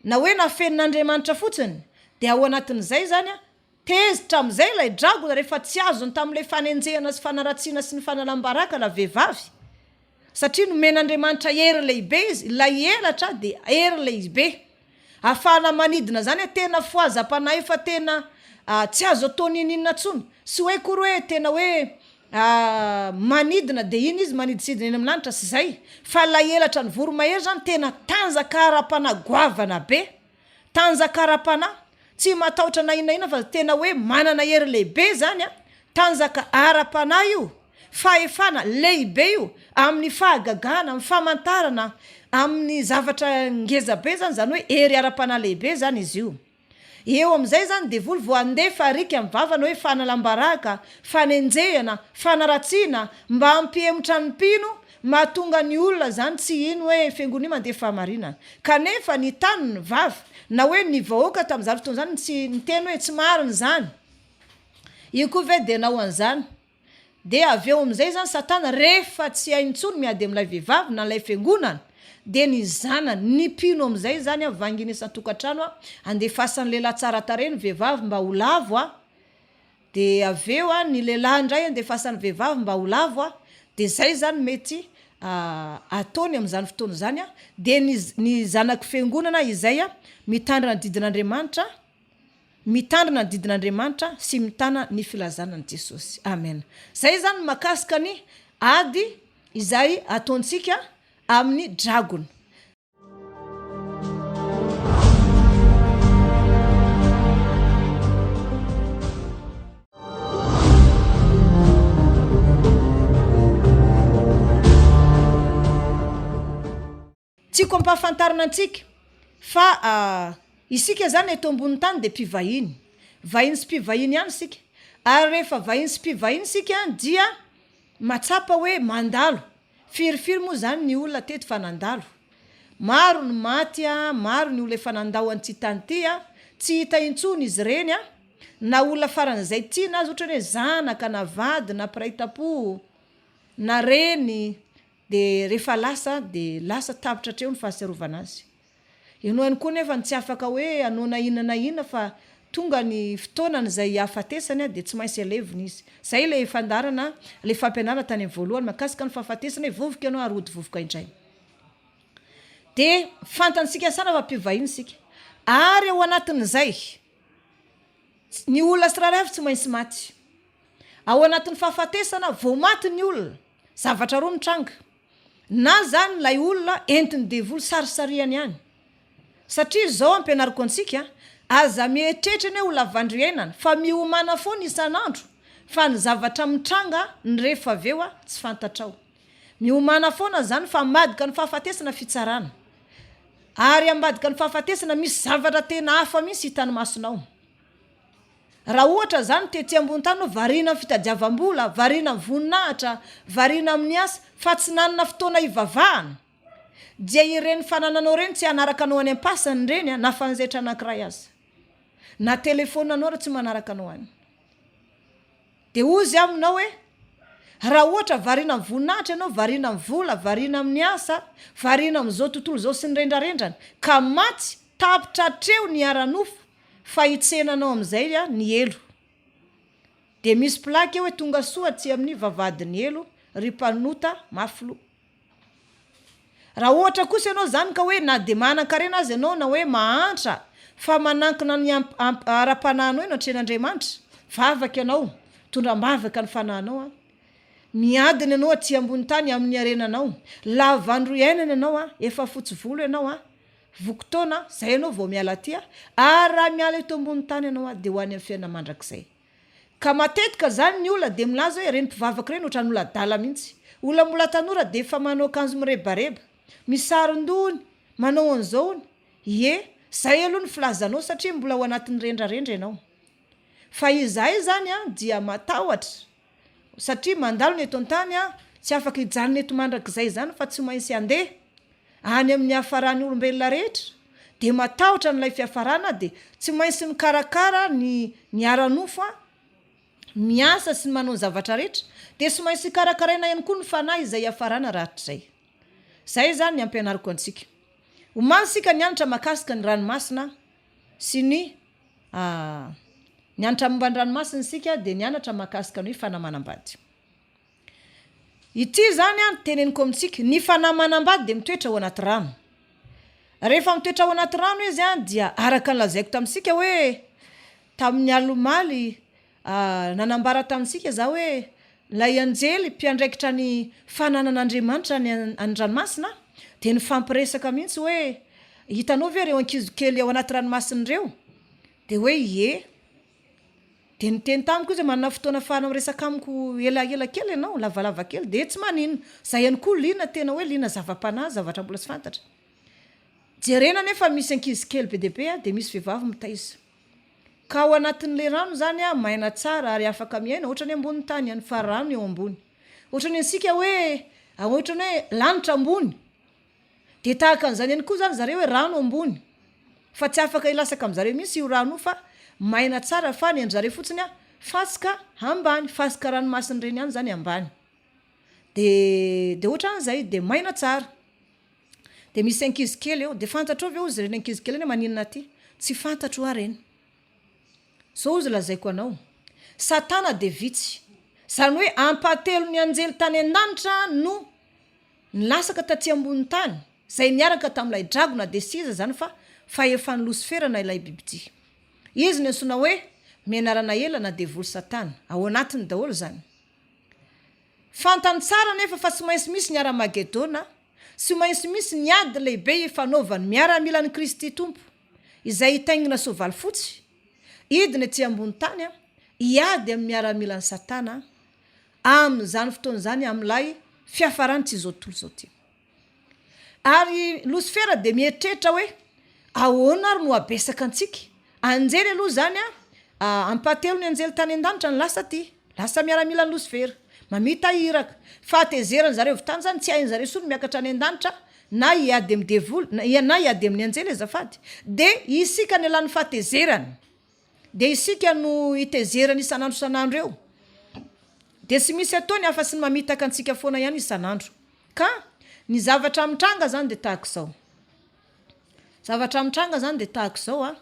na hoe nafenin'Andriamanitra fotsiny de ao anatin'izay zany tezitra am'izay ilay dragona rehefa tsy azony tamin'ilay fanenjehana sy fanaratsiana sy ny fanalambaraka la vehivavy satria nomen'Andriamanitra hery lehibe izy ilay helatra de hery lehibe afahana manidina zany tena foazam-panahy fa tena tsy azo atao ninina tsony sy hoe kory hoe tena hoe manidina de iny izy manidisidina eny amin'ny lanitra sy zay fa la helatra ny voromahery zany tena tanjaka ara-panahy goavana be tanjaka ara-panahy tsy matahotra na inaina fa tena hoe manana hery lehibe zany tanjaka ara-panahy io fahefana lehibe io amin'ny fahagagana amin'ny famantarana amin'ny zavatra ngeza be zany hoe hery ara-panahy lehibe zany izy io eo am'izay zany de voly vo andefa arika amin'ny vavana hoe fanalambaraka fanenjehana fanaratsiana mba ampihemotra ny mpino mahatonga ny olona zany tsy ino hoe fiangonina mandeha fahamarinana kanefa ny taniny vava na hoe ny vahoaka tamin'izany fotoana zany tsy niteny hoe tsy mariny zany io koa ve de nao an'izany de avy eo am'izay zany satana rehefa tsy haintsony miady am'ilay vehivavy na ilay fiangonana de ny zanany ny mpino am'izay zany a vanginy isan-tokantrano a andefasany lehilahy tsara tareny vehivavy mba ho lavo a de avy eo a ny lehilahy indray andefasany vehivavy mba ho lavo a de zay zany mety ataony am'izany fotoana zany a de ny zanaky fiangonana izay a mitandrina ny didin'Andriamanitra mitandrina ny didin'Andriamanitra sy mitana ny filazana ny Jesosy amen zay zany makasika ny ady izay ataontsika amin'ny dragona tsiko ampahafantarina antsika fa isika zany eto ambony tany de mpivahiny vahiny sy mpivahiny ihany sika ary rehefa vahiny sy mpivahiny sika dia matsapa hoe mandalo firifiry moa zany ny olona teto fa nandalo maro ny maty a maro ny olona efa nandao an'ity tany ty a tsy hita intsony izy reny a na olona faran'izay ty na azy ohatra hoe zanaka na vady na piraitapo na reny de rehefa lasa tapitra treo ny fahaserovana azy eno ihany koa nefa tsy afaka hoe anona inana fa tonga ny fotoanany zay afatesany a de tsy maintsy aleviny izy zay le fandarana le fampianarana tany amin'ny voalohany makasika ny fahafatesana hoe vovoka ianao ary ody vovoka indray de fantansika sana fa mpivahiny sika ary ao anatin'izay ny olona sirairay tsy maintsy maty ao anatin'ny fahafatesana vao maty ny olona zavatra roa mitranga na zany lay olona entiny devoly sarisariany ihany satria zao ampianariko antsika aza mietrehitra ny hoe olona vandriainana fa miomana foana isan'andro fa ny zavatra mitranga ny rehefa aveo a tsy fantatrao miomana foana zany fa ambadika ny fahafatesana fitsarana ary ambadika ny fahafatesana misy zavatra tena hafa mihitsy hitany masonao raha ohatra zany tety ambony tany variana amin'ny fitadiavam-bola variana amin'ny voninahitra variana amin'ny asa fa tsy nanana fotoana ivavahana dia ireny fanananao reny tsy hanaraka anao any am-pasany reny na fanjaitra anankiray azy na telefona anao raha tsy manaraka anao any de ozy aminao hoe raha ohatra variana amin'ny voninahitra ianao variana amin'ny vola variana amin'ny asa variana amin'izao tontolo zao sy ny rendrarendrany ka maty tapitra treo ny aranofo fa hitsenanao am'izay a ny elo de misy plaky hoe tonga soa tsy amin'ny vavadiny elo ry mpanota mafilo raha ohatra kosa ianao zany ka hoe na de manan-karena azy ianao na hoe mahantra fa manankina ny ara-panahinao ino antren'Andriamanitra vavaka ianao tondram-bavaka ny fanahinao a miadiny ianao aty ambony tany amin'ny arenanao lavandro iainana ianao a efa fotsy volo ianao a vokotona zay ianao vao miala aty a ary raha miala eto ambony tany ianao a de ho any amin'ny fiainana mandrakizay ka matetika zany ny olona de milaza hoe reny mpivavaka reny ohatran'ny olona dala mihitsy olona mbola tanora de efa manao akanjo mirebareba misarindony manao an'izao ye zay aloha ny filazanao satria mbola ao anatin'ny rendrarendra ianao fa izahay zany a dia matahotra satria mandalo ny eto an-tany a tsy afaka hijanona eto mandrakizay zany fa tsy maintsy andeha any amin'ny hafarany olombelona rehetra de matahotra n'ilay fiafarana de tsy maintsy mikarakara ny aranofo a miasa sy ny manao zavatra rehetra de tsy maintsy karakaraina ihany koa ny fanahy izay hafarana rahatrizay zay zany ny ampianariko antsika omansika nianatra makasika ny ranomasina sy nianatra momba ny ranomasina sika de nianatra makasika ny hoe fanahy Manambady ity zany a teneniko amintsika ny fanahy Manambady de mitoetra ao anaty rano rehefa mitoetra ao anaty rano izy a dia araka ny lazaiko tamintsika hoe tamin'ny alomaly nanambara tamintsika za hoe lay anjely mpiandraikitra ny fananan'Andriamanitra ny ranomasina de ny fampiresaka mihitsy hoe hitanao ve reo ankizokely ao anaty ranomasina reo de hoe ye de niteny tamiko izy manana fotoana fahana miresaka amiko elaela kely ianao lavalava kely de tsy manino zay ihany koa lina tena hoe lina zava-panahy zavatra mbola tsy fantatra jerena nefa misy ankizy kely be de be a de misy vehivavy mitaiza ka ao anatin'le rano zany a maina tsara ary afaka miaina ohatra ny ambony tany any fa rano eo ambony ohatra ny ansika hoe ohatra ny hoe lanitra ambony de tahaka an'izany ihany koa zany zareo hoe rano ambony fa tsy afaka ilasaka amin'zareo mihitsy io rano io fa maina tsara fa ny an'zareo fotsiny a fasika ambany fasika ranomasiny reny ihany zany ambany de ohatra an'izay de maina tsara de misy ankizy kely eo de fantatro ve ozy reny ankizy kely eny maninona ty tsy fantatro areny so ozy lazaiko anao satana de vitsy zany hoe ampatelo ny anjely tany an-danitra no nilasaka taty ambony tany zay niaraka tam'ilay dragona de siza zany fa efa ny Lucifer na ilay bibidy izy ny ansona hoe mianarana elana de volo satana ao anatiny daholo zany fantany tsara nefa fa tsy maintsy misy ny ara-magedona sy maintsy misy ny ady lehibe ifanaovany miara-mila ny Kristy tompo izay hitaingina soavaly fotsy idiny aty ambony tany a iady amin'ny miara-mila ny satana amin'izany fotoana zany amin'ilay fiafarany tsy zao tontolo zao ty ary Lucifer de mieritreritra hoe ahoana ary no abesaka antsika anjely aloha zany a ampatelo ny anjely tany an-danitra ny lasa miara-mila ny Lucifer mamita iraka fahatezerany zareo vitany zany tsy hain'zareo sony miakatra any an-danitra na iady amin'ny devoly na iady amin'ny anjely azafady de isika ny alan'ny fahatezerany de isika no itezerany isan'andro isan'andro eo de tsy misy ataony afa sy ny mamitaka antsika foana ihany isan'andro ka ny zavatra mitranga zany de tahak'izao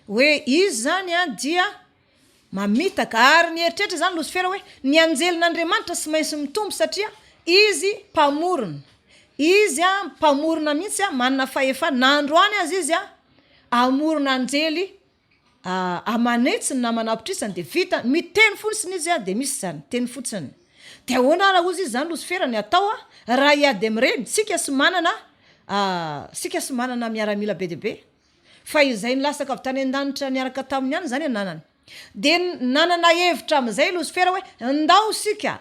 hoe izy zany a dia mamitaka ary ny eritreritra zany Lucifer hoe ny anjelin'Andriamanitra sy mainsy mitombo satria izy mpamorona mihitsy manana fahefana nandroany azy izy amorona anjely amanetsiny na manapotrisany de vita miteny fotsiny izy de misy zany teny fotsiny de ahoana raha ozy izy zany Lucifer ny atao raha iady am'reny sika sy manana miaramila be debe fa izay nilasaka avy tany an-danitra niaraka taminy ihany zany ananany de nanana hevitra am'izay Lucifer hoe ndao sika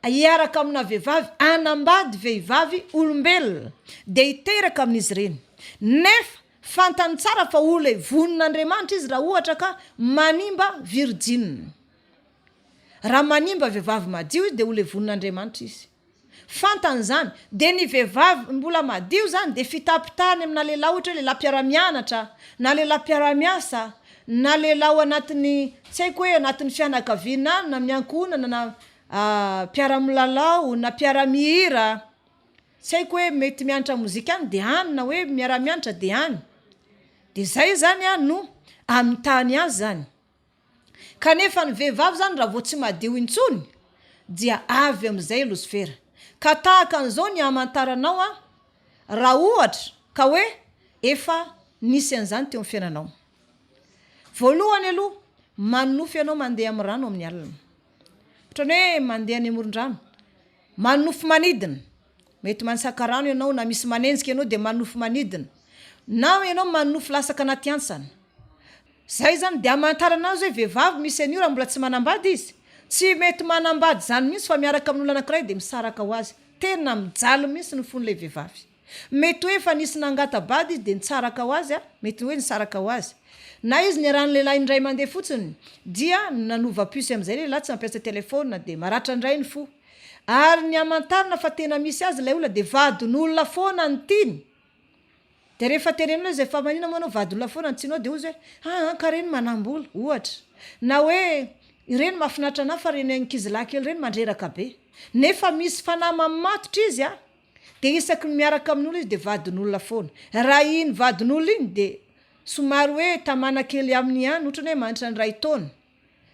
iaraka amina vehivavy anambady vehivavy olombelona de hiteraka amin'izy reny nefa fantany tsara fa ole vonin'Andriamanitra izy raha ohatra ka manimba virgine raha manimba vehivavy madio izy de ole vonin'Andriamanitra izy fantany zany de ny vehivavy mbola madio zany de fitapitany amina lehilahy ohatra lehilahy mpiara-mianatra na lehilahy mpiara-miasa na lehilahy anatin'ny tsy haiko hoe anatin'ny fianakaviana na miankonana na mpiara-milalao na mpiara-mihira tsy haiko hoe mety mianatra mozika any de any na hoe miara-mianatra de any de zay zany no amin'ny tany azy zany kanefa ny vehivavy zany raha vao tsy madio intsony dia avy am'izay Lucifer ka tahaka an'izao ny amantaranao raha ohatra ka hoe efa nisy an'izany teo amin'ny fiainanao voalohany aloha manofy ianao mandeha amin'ny rano amin'ny alina ohatrany hoe mandeha any amoron-drano manofy manidina mety manisaka rano ianao na misy manenjika ianao de manofy manidina na ianao manofy lasaka anaty antsana zay zany de amantaranao hoe vehivavy misy an'io raha mbola tsy manambady izy tsy mety manambady zany mihitsy fa miaraka amin'olona anankiray de misaraka ho azy tena mijaly mihitsy ny fon'le vehivavy mety hoe fa nisy nangatabady izy de nitsaraka ho azy mety hoe nisaraka ho azy na izy ny rahan'ny lehilahy indray mandeha fotsiny dia nanova pisy am'izay lehilahy tsy mampiasa telefona de maratra indray ny fo ary ny amantarina fa tena misy azy lay olona de vadin'olona foana ny tiny de rehefa terenina zay fa manina moanao vadin'olona foana ny tsinao de ozy hoe ka reny manambola ohatra na hoe ireny mahafinaritra anahy fa reny ankizilahy kely reny mandreraka be nefa misy fanahy mamatotra izy de isaky ny miaraka amin'olo izy de vadin'olona foana raha iny vadin'olona iny de somary hoe tamana kely amin'ny ihany ohatrany hoe manitra ny ray taona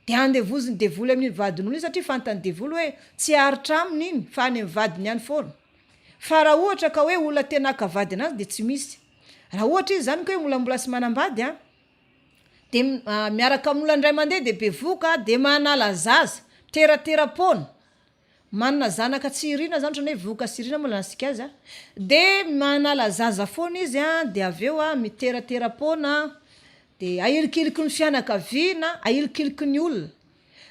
de andevoziny devoly amin'ny vadin'olona iny satria fantany devoly hoe tsy aritra aminy iny fa any amin'ny vadiny ihany foana fa raha ohatra ka hoe olona tena akavady anazy de tsy misy raha ohatra izy zany ka hoe mbolambola sy manambady de miaraka amin'olona indray mandeha de bevoka de manala zaza teratera-pona manana zanaka tsy irina zany ohatrany hoe voka sy irina moa lansika azy de manala zaza foana izy de aveo miteratera-pona de ahilikiliky ny fianakaviana ahilikiliky ny olona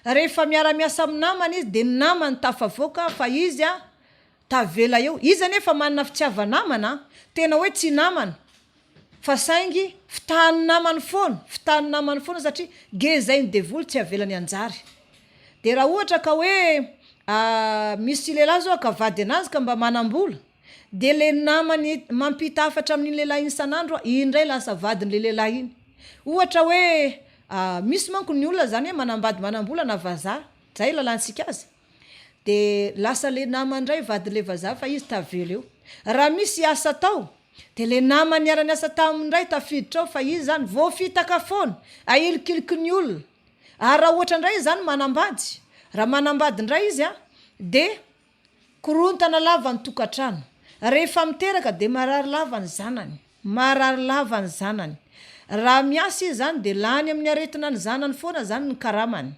rehefa miara-miasa amin'ny namany izy de ny namany tafavoaka fa izy tavela eo izy anefa manana fitiava namana tena hoe tsy namana fa saingy fitahany namany foana satria ge zay ny devoly tsy avelany anjary. De raha ohatra ka hoe misy lehilahy zao ka vady anazy ka mba manambola, de le namany mampita hafatra amin'ny lehilahy iny isan'andro, indray lasa vadin'le lehilahy iny. Ohatra hoe misy manko ny olona zany hoe manambady manambola na vazaha, zay lalantsika azy. De lasa le namany ndray vadin'le vazaha fa izy tavela eo. Raha misy asa tao, de le namany niarany asa tamindray tafiditra ao fa izy zany voafitaka foana, ahilikiliky ny olona. Raha ohatra ndray zany manambady, raha manambady ndray izy de korontana lava ny tokantrano. Rehefa miteraka de marary lava ny zanany. Raha miasa izy zany de lany amin'ny aretina ny zanany foana zany ny karamany.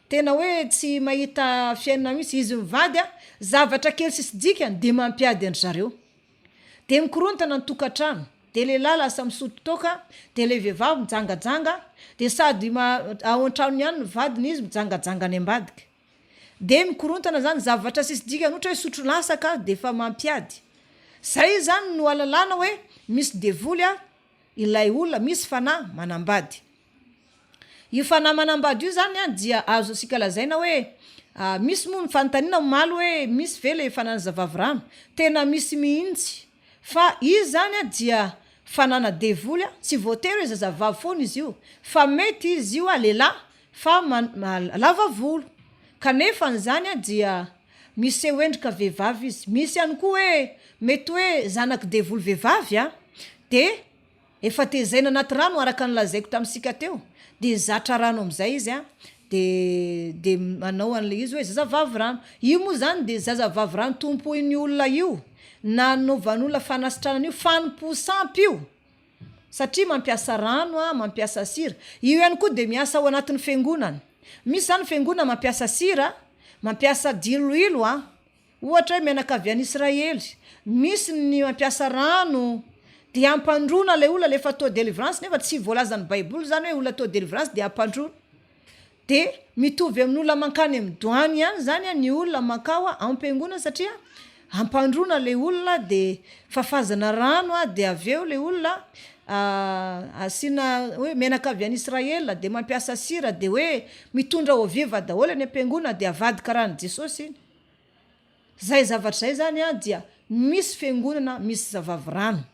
Tena hoe tsy mahita fiainana mihitsy izy mivady zavatra kely sisy de mampiady an zareo. De mikorontana ny tokantrano, de lehilahy lasa misotro toka, de le vehivavy mijangajanga, de sady ao an-trano ihany ny vadiny izy mijangajanga any ambadika. De mikorontana zany zavatra sisy dikany, ohatra hoe sotro lasaka de fa mampiady. Zay zany no alalana hoe misy devoly ilay olona, misy fanahy manambady. Io fanahy manambady io zany dia azo asika lazaina hoe misy moa mifanontaniana maly hoe misy ve le fanana zavavirano, tena misy mihitsy. Fa izy zany dia fanana devoly, tsy voatery izy zazavavy foana izy io, fa mety izy io lehilahy fa lava volo. Kanefa zany dia misy endrika vehivavy izy. Misy ihany koa hoe mety hoe zanaky devoly vehivavy de efa tezaina anaty rano araka ny lazaiko tamintsika teo, de zatra rano amizay izy de manao an'le izy hoe zazavavy rano. Io moa zany de zazavavy rano tompoin'ny olona io, na novan'olona fanasitranana io, fanomposampy io, satria mampiasa rano mampiasa sira. Io ihany koa de miasa ao anatin'ny fiangonana. Misy zany fiangonana mampiasa sira, mampiasa diloilo ohatra hoe menaka avy any Israely. Misy ny mampiasa rano de ampandrona le olona lefa tao délivrance, nefa tsy voalaza ny Baiboly zany hoe olona tao délivrance de ampandrona. De mitovy amin'olona mankany amin'ny douane ihany zany ny olona makao am-piangonana, satria ampandrona le olona de fafazana rano de aveo le olona asina hoe menaka avy any Israely de mampiasa sira, de hoe mitondra oviva daholo any am-piangonana de avady karaha Jesosy iny. Zay zavatra zay zany dia misy fiangonana misy zavavirano,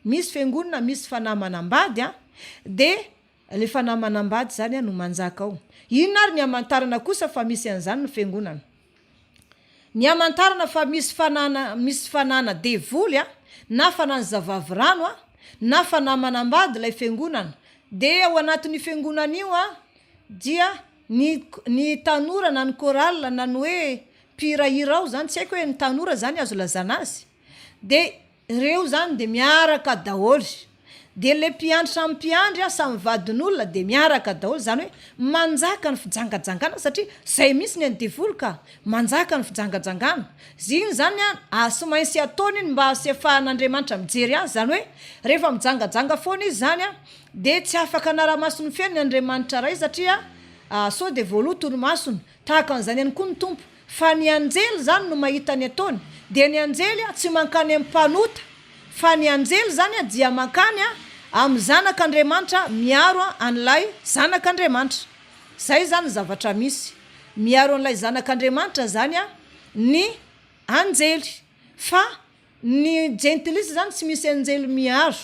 misy fiangonana misy fanahy manambady de le fanahy manambady zany no manjaka ao. Ino ary ny amantarana kosa fa misy an'izany ny fiangonana? Ny amantarana fa misy fanana devoly na fanana zavavirano na fanahy manambady lay fiangonana, de ao anatin'ny fiangonana io dia ny tanora na ny chorale na ny hoe mpihirahira ao zany, tsy haiko hoe ny tanora zany azo lazana azy, de reo zany de miaraka daholy. De le mpiandry mpiandry samy vadin'olona de miaraka daholy, zany hoe manjaka ny fijangajangana, satria zay misy ny devoly ka manjaka ny fijangajangana. Ziny zany sy mainsy ataony iny mba asefahan'Andriamanitra mijery azy, zany hoe rehefa mijangajanga foana izy zany de tsy afaka anara-masony fiainany Andriamanitra ray, satria so de voaloto ny masony, tahaka an'izany ihany koa ny tompo. Fa ny anjely zany no mahita ny ataony, de ny anjely tsy mankany amin'ny mpanota, fa ny anjely zany dia mankany amin'ny zanak'Andriamanitra, miaro an'ilay zanak'Andriamanitra. Zay zany zavatra misy, miaro an'ilay zanak'Andriamanitra zany ny anjely. Fa ny gentilisa zany tsy misy anjely miaro.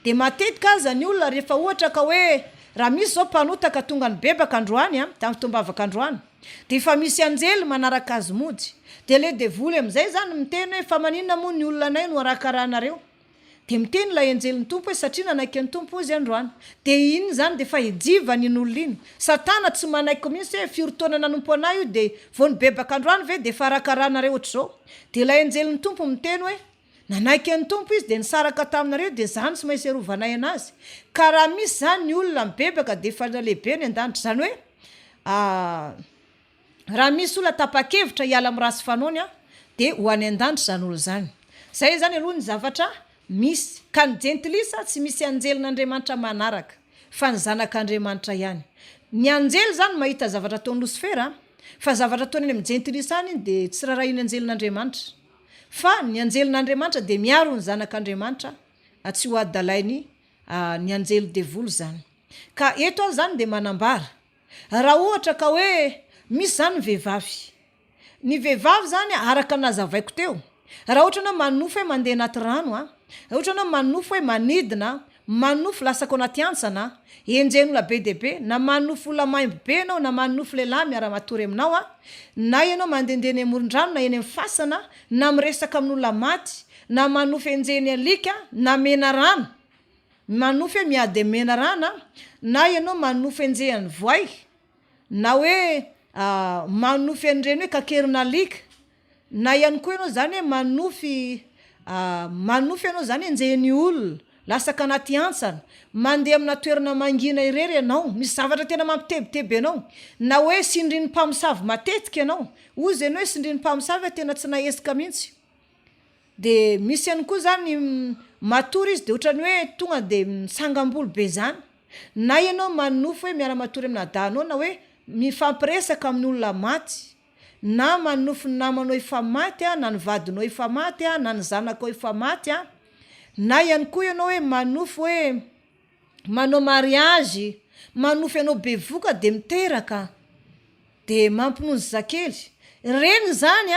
De matetika aza ny olona rehefa ohatra ka hoe raha misy zao mpanota ka tonga ny bebaka androany tamin'ny tombavaka androany, de fa misy anjely manaraka azy mody, de le devoly amizay zany miteny hoe fa maninona moa ny olona anay no arakarahanareo, de miteny lay anjelin'ny tompo hoe satria nanaiky ny tompo izy androany. De iny zany de fa hijivany iny olona iny. Satana tsy manaiky mihitsy hoe firotoana nanompo anay io de vao nibebaka androany ve de fa arakarahanareo ohatr'izao. De lay anjelin'ny tompo miteny hoe nanaiky ny tompo izy de nisaraka taminareo, de zany tsy maintsy arovanay anazy. Ka raha misy zany ny olona mibebaka de fa lehibe ny an-danitra, zany hoe raha misy olona tapa-kevitra hiala amin'ny rasy fanaony de ho any an-danitra zany olo zany. Zay zany aloha ny zavatra misy. Ka ny gentilisa tsy misy anjelin'Andriamanitra manaraka, fa ny zanak'Andriamanitra ihany. Ny anjely zany mahita zavatra ataon'ny Lucifera, fa zavatra ataony amin'ny gentilisa any de tsy raha iny anjelin'Andriamanitra. Fa ny anjelin'Andriamanitra de miaro ny zanak'Andriamanitra, tsy ho adalainy ny anjely devoly zany. Ka eto zany de manambara raha ohatra ka hoe misy zany ny vehivavy zany araka nazavaiko teo, raha ohatra anao manofo hoe mandeha anaty rano raha ohatra anao manofo hoe manidina, manofo lasako anaty antsana, enjen'olona be deaibe, na manofo olona maimbo be anao na manofo lehilahy miara-matory aminao na ianao mandendeny amoron-drano na eny amin'ny fasana na miresaka amin'olona maty, na manofo enjeny alika na mena rano, manofo hoe miady mena rano na ianao manofo enjehany voay, na hoe manofy an'ireny hoe kakerina alika, na ihany koa ianao zany hoe manofy ianao zany enjehan'ny olona lasaka anaty antsana, mandeha amina toerana mangina irery ianao, misy zavatra tena mampitebiteby anao, na hoe sindrin'ny mpamosavy matetika ianao, ozy ianao hoe sindrin'ny mpamosavy tena tsy nahesika mihitsy. De misy ihany koa zany matory izy de ohatrany hoe tonga de misangam-bolo be zany, na ianao manofo hoe miara-matory amina dahanao na hoe mifampiresaka amin'ny olona maty, na manofo ny namanao efa maty na ny vadinao efa maty na ny zanakao efa maty na ihany koa ianao hoe manofo hoe manao mariage, manofo ianao bevoka de miteraka de mampinozy zakely. Reny zany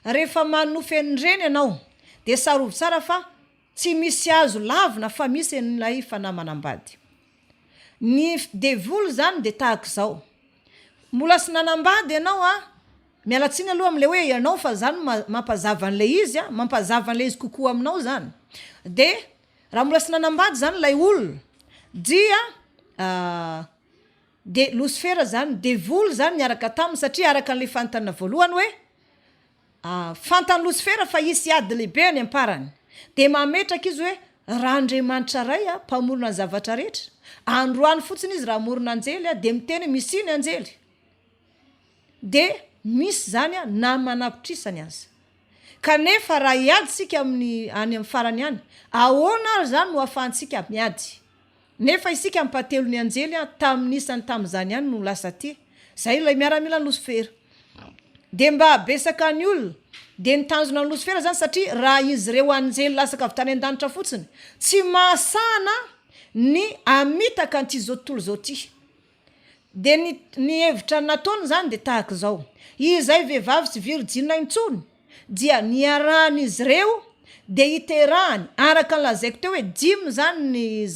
rehefa manofo an'ireny ianao de sarovo tsara fa tsy misy azo lavina fa misy an'ilay fanahy manambady. Ny devoly zany de tahaka zao, mbola sy nanambady ianao mialatsiny aloha am'le hoe ianao fa zany mampazava an'le izy mampazava an'le izy kokoa aminao zany. De raha mbola sy nanambady zany lay olona dia de Lucifer zany devoly zany niaraka taminy, satria araka an'le fanontana voalohany hoe fantany Lucifer fa isy ady lehibe any amparany, de mametraka izy hoe raha Andriamanitra ray mpamorona ny zavatra rehetra, androany fotsiny izy raha morona anjely de miteny misy iny anjely, de misy zany na manapitrisany azy. Kanefa raha iady sika any amin'ny farany any, ahoana ary zany no ahafahantsika miady? Nefa isika mpatelo ny anjely tamin'isany tam'izany any no lasa ty. Zay ilay miaramila ny Lucifer. De mba besaka ny olona de nitanjona ny Lucifer zany, satria raha izy reo anjely lasaka avy tany an-danitra fotsiny tsy mahasana ny amitaka an'ty zao tontolo zao ty. De ny hevitra nataony zany de tahaka zao: izay vehivavy tsy virjina intsony dia niarahan'izy reo de iterahany araka lazaiko teo hoe 5 zany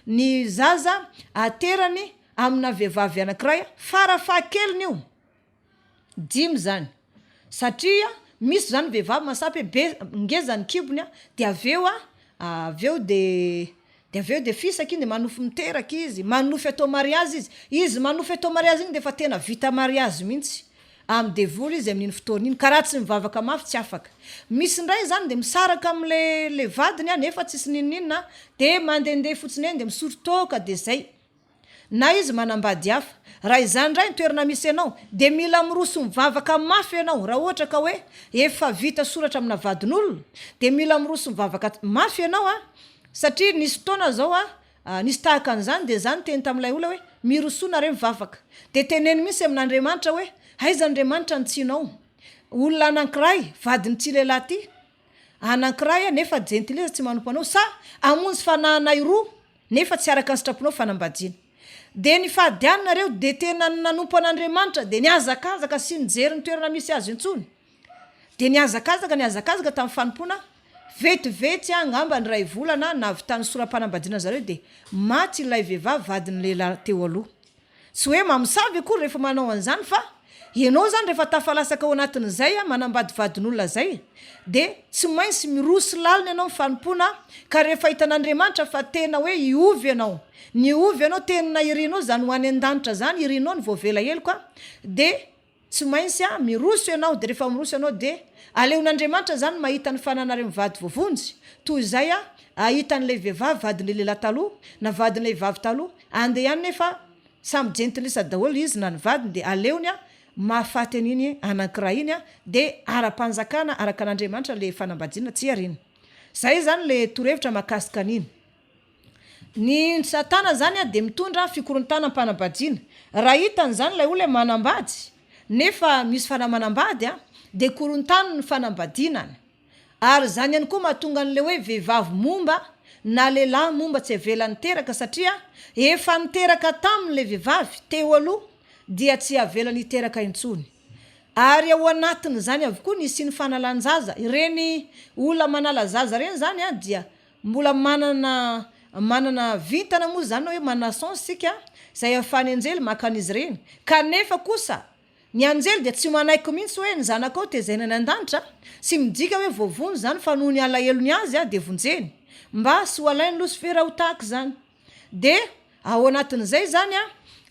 ny zaza aterany amina vehivavy anankiray farafahakeliny io 5 zany, satria misy zany vehivavy masapy be ngeza ny kibony de aveo de fisaka iny de manofo miteraka izy, manofy atao mariazy izy manofy atao mariazy iny de fa tena vita mariazy mihitsy am devoly izy amin'iny fotoana iny, karaha tsy mivavaka mafy tsy afaka. Misy ndray zany de misaraka am'le vadiny nefa tsisy ninina de mandendeha fotsiny eny de misotro toka de zay. Na izy manambady hafa, raha izany ndray toerana misy anao de mila miroso mivavaka mafy anao. Raha ohatra ka hoe efa vita soratra amina vadin'olona de mila miroso mivavaka mafy anao satria nisy fotoana zao nisy tahaka an'izany de zany teny tam'ilay olona hoe mirosona re mivavaka, de teneny misy amin'Andriamanitra hoe aiza Andriamanitra nitsinao olona anankiray vadiny tsy lehilahy ty anankiray nefa gentileza tsy manompo anao, sa amonjy fananay roa nefa tsy araka ny sitraponao fanambadiana. De ny fahadianareo de tena nanompo an'Andriamanitra de niazakazaka sy nijery ny toerana misy azy intsony, de niazakazaka tamin'ny fanompona vetivety angamba ny ray volana navy tany soram-panambadiana zareo de maty ilay vehivavy vadiny lehilahy teo aloha. Tsy hoe mamosavy akory rehefa manao an'izany, fa ianao zany rehefa tafalasaka ao anatin'izay manambady vadin'olona zay de tsy maintsy miroso lalina ianao mifanompona, ka rehefa hitan'Andriamanitra fa tena hoe iovy ianao, niovy ianao tena irinao zany ho any an-danitra zany irinao ny voavela heloka, de tsy maintsy miroso ianao. De rehefa miroso ianao de aleon'Andriamanitra zany mahita ny fananareo mivady voavonjy toy izay ahitan'ilay vehivavy vadin'le lehilahy taloha na vadin'ilay vavy taloha andeha ihany nefa samy gentilisa daholo izy na ny vadiny, de aleony mahafaty an'iny anankiray iny de ara-panjakana araka an'Andriamanitra le fanambadiana tsy arina. Zay zany le torohevitra mahakasika an'iny. Ny satana zany de mitondra fikorontana am-panambadiana. Raha hitany zany lay olona manambady nefa misy fanahy manambady de korontany ny fanambadianany, ary zany ihany koa mahatonga an'le hoe vehivavy momba na lehilahy momba tsy avela niteraka satria efa niteraka tamin'le vehivavy teo aloha dia tsy avela niteraka intsony. Ary ao anatiny zany avokoa nisy ny fanalan-jaza. Ireny olona manala zaza reny zany dia mbola manana vintana moa zany hoe manana chance sika zay afany anjely makan'izy reny. Kanefa kosa ny anjely dia tsy manaiky mihitsy hoe ny zanakao tezaina ny an-danitra sy midika hoe voavony zany fa noho ny alahelony azy de vonjeny mba sy ho alainy Losifera ho tahaka zany. De ao anatin'izay zany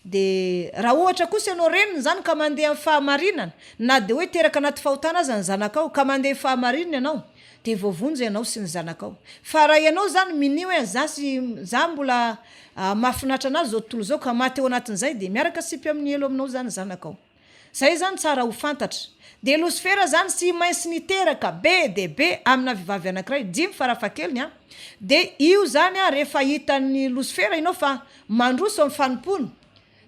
de raha ohatra kosa ianao reniny zany ka mandeha amin'ny fahamarinana na de hoe teraka anaty fahotana aza ny zanakao ka mandeha fahamarinana ianao de voavonjy ianao sy ny zanakao. Fa raha ianao zany mini hoe za mbola mahafinatra anazy zao tontolo zao ka maty ao anatin'izay de miaraka sipy amin'ny elo aminao zany zanakao. Zay zany tsara ho fantatra. De Losifera zany sy mainsy niteraka be de be amina vehivavy anankiray 5 farafahakeliny de io zany rehefa hitan'ny Losifera ianao fa mandroso amin'ny fanimpony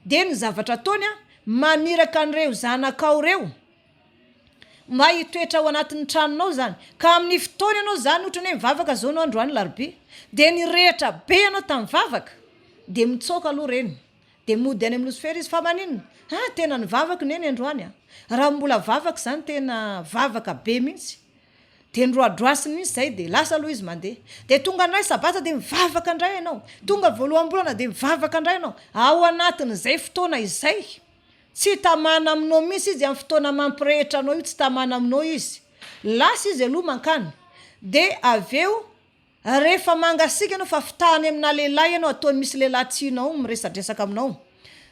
de ny zavatra ataony maniraka an'ireo zanakao reo mba hitoetra ao anatin'ny tranonao zany. Ka amin'ny fotoana ianao zany ohatra hoe mivavaka zao no androany larobia de ny rehatra be ianao tamin'ny vavaka de mitsoka aloha reny de mody any amin'ny Losifera izy fa maninona tena nivavaka neny androany raha mbola vavaka zany tena vavaka be mihitsy de ndroadroasiny mihitsy zay de lasa aloha izy mandeha de tonga andray sabata de mivavaka andray ianao tonga voaloham-bolana de mivavaka andray ianao ao anatin'izay fotoana izay tsy tamana aminao mihitsy izy amin'ny fotoana mampirehitra anao io tsy tamana aminao izy lasa izy aloha mankany de aveo rehefa mangasika ianao fa fitahany amina lehilahy ianao ataony misy lehilahy tianao miresadresaka aminao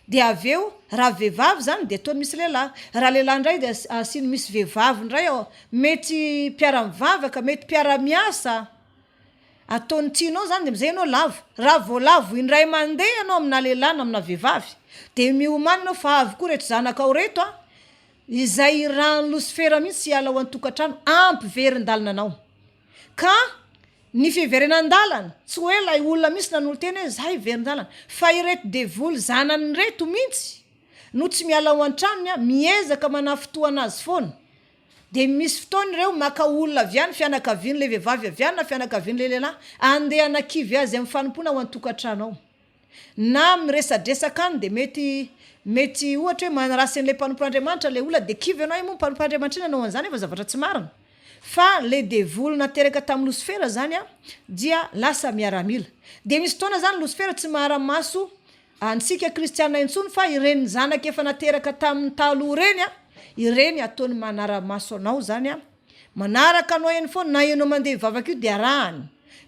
de aveo raha vehivavy zany de ataony misy lehilahy raha lehilahy ndray de asiny misy vehivavy ndray mety mpiara-mivavaka mety mpiara-miasa ataony tianao zany de mizay ianao lavo raha voalavo indray mandeha ianao amina lehilahy na amina vehivavy de miomany ianao fa avy koa rehetra zanakao reto izay rahan'ny Losifera mihitsy hiala ao an-tokantrano ampy verin-dalana anao ka ny fiverenan-dalana tsy hoe lay olona misy nanolo teny hoe zahay verin-dalana fa ireto devoly zanany reto mihitsy no tsy miala ao an-tranony miezaka manafotoana azy foana de misy fotoana ireo maka olona avy any fianakavian'le vehivavy avy any na fianakavian'le lehilahy andeha anakivy azy amin'ny fanimpona ao an-tokantrano ao na miresadresaka any de mety ohatra hoe manarasy an'le mpanompon'Andriamanitra le olona de kivy anao moa mpanompon'Andriamanitra nanao an'izany efa zavatra tsy marina fa le devoly nateraka tamin'ny Losifera zany dia lasa miaramila. De misy fotoana zany Losifera tsy mahara-maso antsika kristiana intsony fa ireny zanaka efa nateraka tamin'ny taloha reny ireny ataony manara-maso anao zany manaraka anao eny foana na ianao mandeha hivavaka io de arahany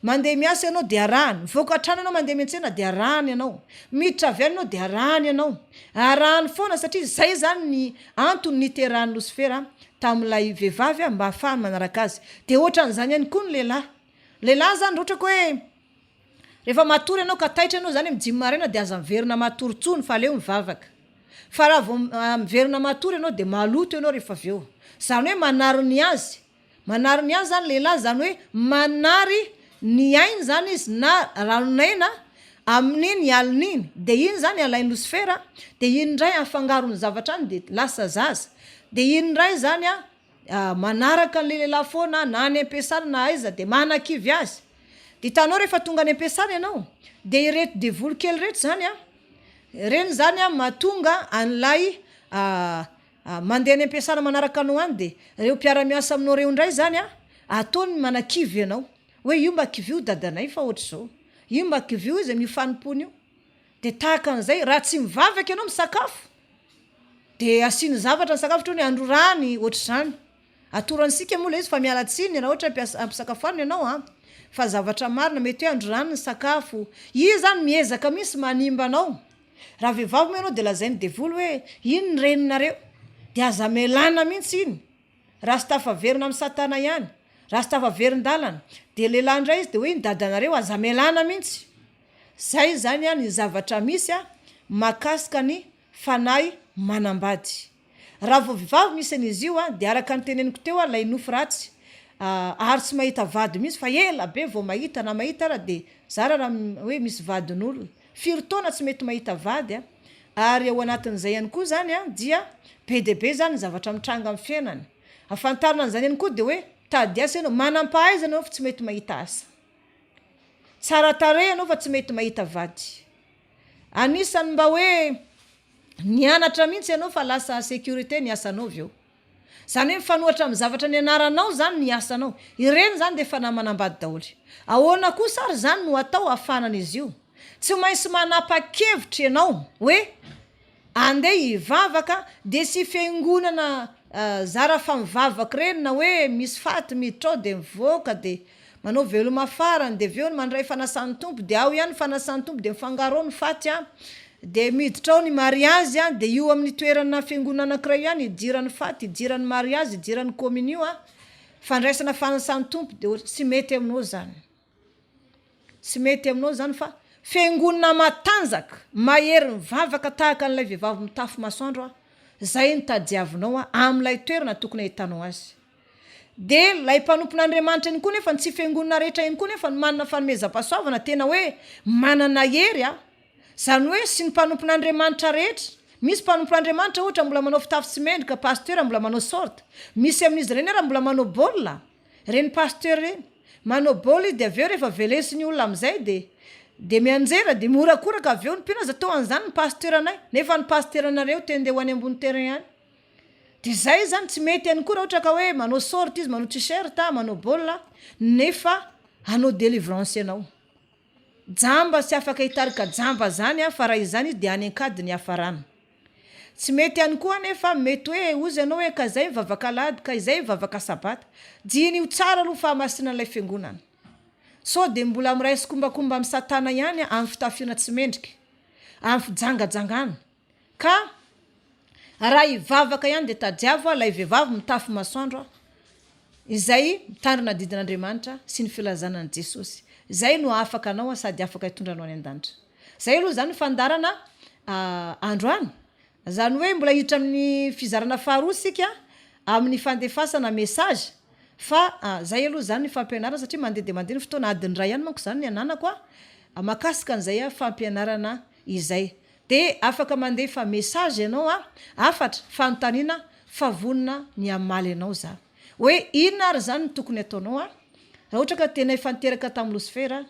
mandeha miasa ianao de arahany mivoaka hatrany ianao mandeha miantsena de arahany ianao miditra avy any ianao de arahany ianao arahany foana satria zay zany ny antony niterahan'ny Losifera tamin'ilay vehivavy mba hafahany manaraka azy. De ohatran'izany ihany koa ny lehilahy zany ohatra ko hoe rehefa matory ianao ka taitra ianao zany mijimy maraina de aza miverina matory tsony fa aleo mivavaka fa raha vao miverina matory ianao de maloto ianao rehefa aveo zany hoe manary ny azy zany lehilahy zany hoe manary ny ainy zany izy na ranonaina amin'iny alon'iny de iny zany alain'ny Losifera de iny ndray afangarony zavatra any de lasa zaza de iny ndray zany manaraka an'le lehilahy foana na any am-piasana na aiza de manakivy azy de hitanao rehefa tonga any am-piasana ianao de ireto devoly kely reto zany reny zany mahatonga an'lay mandeha any am-piasana manaraka anao any de reo mpiara-miasa aminao reo ndray zany ataony manakivy ianao hoe io mba kivio dadanay fa ohatra zao io mba kivio izy mifanimpony io de tahaka an'izay raha tsy mivavaka ianao misakafo de asiny zavatra ny sakafo trony andro rany ohatra zany atoransika moa le izy fa miala tsiny raha ohatra ampisakafoanina ianao fa zavatra marina mety hoe andro rany ny sakafo io zany miezaka misy manimba anao raha vehivavy moa ianao de lazainy devoly hoe iny ny reninareo de aza melana mihitsy iny raha sy tafaverina amin'ny satana ihany raha sy tafaverin-dalana de lehilahy ndray izy de hoe iny dadanareo aza melana mihitsy zay zany ny zavatra misy makasika ny Fanahy Manambady. Raha vao vehivavy misy an'izy io de araka ny teneniko teo lay nofo ratsy ary tsy mahita vady mihitsy fa ela be vao mahita na mahita raha de zara raha hoe misy vadin'olona firy taona tsy mety mahita vady ary ao anatin'izay ihany koa zany dia be de be zany zavatra mitranga amin'ny fiainany afantarana an'izany ihany koa de hoe tady asa ianao manam-pahaizana fa tsy mety mahita asa tsara tare anao fa tsy mety mahita vady. Anisany mba hoe nianatra mihitsy ianao fa lasa sécurité ny asanao aveo. Zany hoe mifanohatra amin'ny zavatra nianaranao zany ny asanao. Ireny zany de fanahy manambady daholy. Ahoana kosa ary zany no atao afanana izy io. Tsy maintsy manapa-kevitra ianao hoe andeha hivavaka de sy fiangonana zara fa mivavaka reny na hoe misy faty miditra ao de mivoaka de manao veloma farany de aveo mandray fanasan'ny tompo de ao ihany fanasan'ny tompo de mifangaro ny faty de miditra ao ny mariazy de io amin'ny toerana fiangonana anankiray ihany idiran'ny faty, idiran'ny mariazy, idiran'ny communion fandraisana fanasan'ny tompo de tsy mety aminao zany. Tsy mety aminao zany fa fiangonana matanjaka mahery mivavaka tahaka an'ilay vehivavy mitafy masoandro zay ny tadiavinao amin'ilay toerana tokony ahitanao azy. De lay mpanompon'Andriamanitra iny koa nefa tsy fiangonana rehetra iny koa nefa manana fanomezam-pahasoavana tena hoe manana hery zany hoe sy ny mpanompon'Andriamanitra rehetra. Misy mpanompon'Andriamanitra ohatra mbola manao fitafy tsy mendrika, pasteur mbola manao sorte. Misy amin'izy reny raha mbola manao baolina. Reny pasteur reny manao baolina de aveo rehefa velesiny olona am'zay de mianjera de morakoraka aveo ny mpino aza tao an'izany ny pasteur anay nefa ny pasteur anareo tende ho any ambony terrain any. De zay zany tsy mety any koa raha ohatra ka hoe manao sorte izy, manao t-shirt, manao baolina nefa hanao délivrance ianao. Jamba sy afaka hitarika jamba zany fa raha izany izy de any an-kady ny hafarana. Tsy mety any koa nefa mety hoe ozy ianao hoe ka izay mivavaka alahady, ka izay mivavaka sabata. Diny io tsara aloha fahamasina an'ilay fiangonana. So de mbola miray sy kombakomba amin'ny satana ihany amin'ny fitafiana tsy mendrika, amin'ny fijangajangana. Ka raha hivavaka ihany de tadiavo lay vehivavy mitafy masoandro izay mitandrina didin'Andriamanitra sy ny filazanan'i Jesosy. Zay no afaka anao sady afaka hitondranao any an-danitra. Zay aloha zany fandarana androany. Zany hoe mbola hiditra amin'ny fizarana faharoa sika amin'ny fandefasana message. Fa zay aloha zany ny fampianarana satria mandeha de mandeha ny fotoana adiny ray ihany manko zany ny ananako makasika an'izay fampianarana izay. De afaka mandefa message ianao afatra fanontaniana favonina ny amaly ianao za. Hoe inona ary zany ny tokony ataonao raha ohatra ka tena efa niteraka tamin'ny Losifera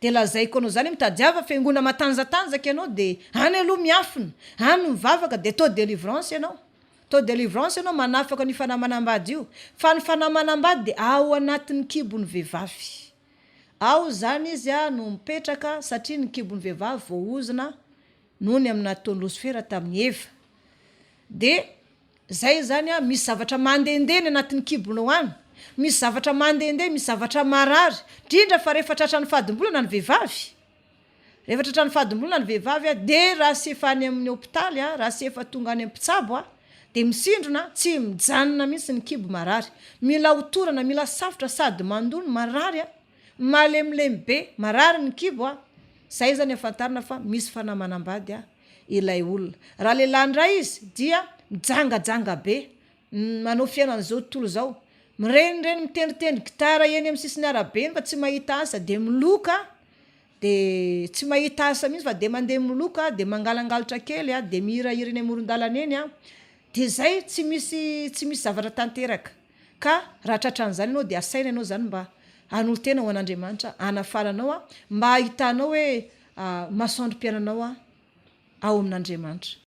de lazaiko anao zany mitadiava fiangona matanjatanjaka ianao de any aloha miafina, any mivavaka de tao délivrance ianao. Tao délivrance ianao manafaka ny fanahy Manambady io. Fa ny fanahy Manambady de ao anatin'ny kibon'ny vehivavy. Ao zany izy no mipetraka satria ny kibon'ny vehivavy voaozina noho ny amin'ny nataon'ny Losifera tamin'ny Eva. De zay zany misy zavatra mandehandeha anatin'ny kibonao any. Misy zavatra mandehandeha, misy zavatra marary. Indrindra fa rehefa tratran'ny fadimbolana ny vehivavy. Rehefa tratran'ny fadimbolana ny vehivavy de raha sy efa any amin'ny hôpitaly raha sy efa tonga any am-pitsabo de misindrona tsy mijanona mihitsy ny kibo marary. Mila hotorana, mila safotra sady mandony marary malemilemy be marary ny kibo Zay zany afantarina fa misy fanahy Manambady ilay olona. Raha lehilahy ndray izy dia mijangajanga be, manao fiainana zao tontolo zao. Mirenireny mitendritendry gitara eny amin'ny sisiny arabe fa tsy mahita asa de miloka, de tsy mahita asa mihitsy fa de mandeha miloka de mangalangalatra kely de mihirahira eny amoron-dalana eny de zay tsy misy zavatra tanteraka. Ka raha tratran'izany ianao de asaina ianao zany mba hanolo tena ho an'Andriamanitra, anafaranao mba ahitanao hoe masoandro-piainanao ao amin'Andriamanitra.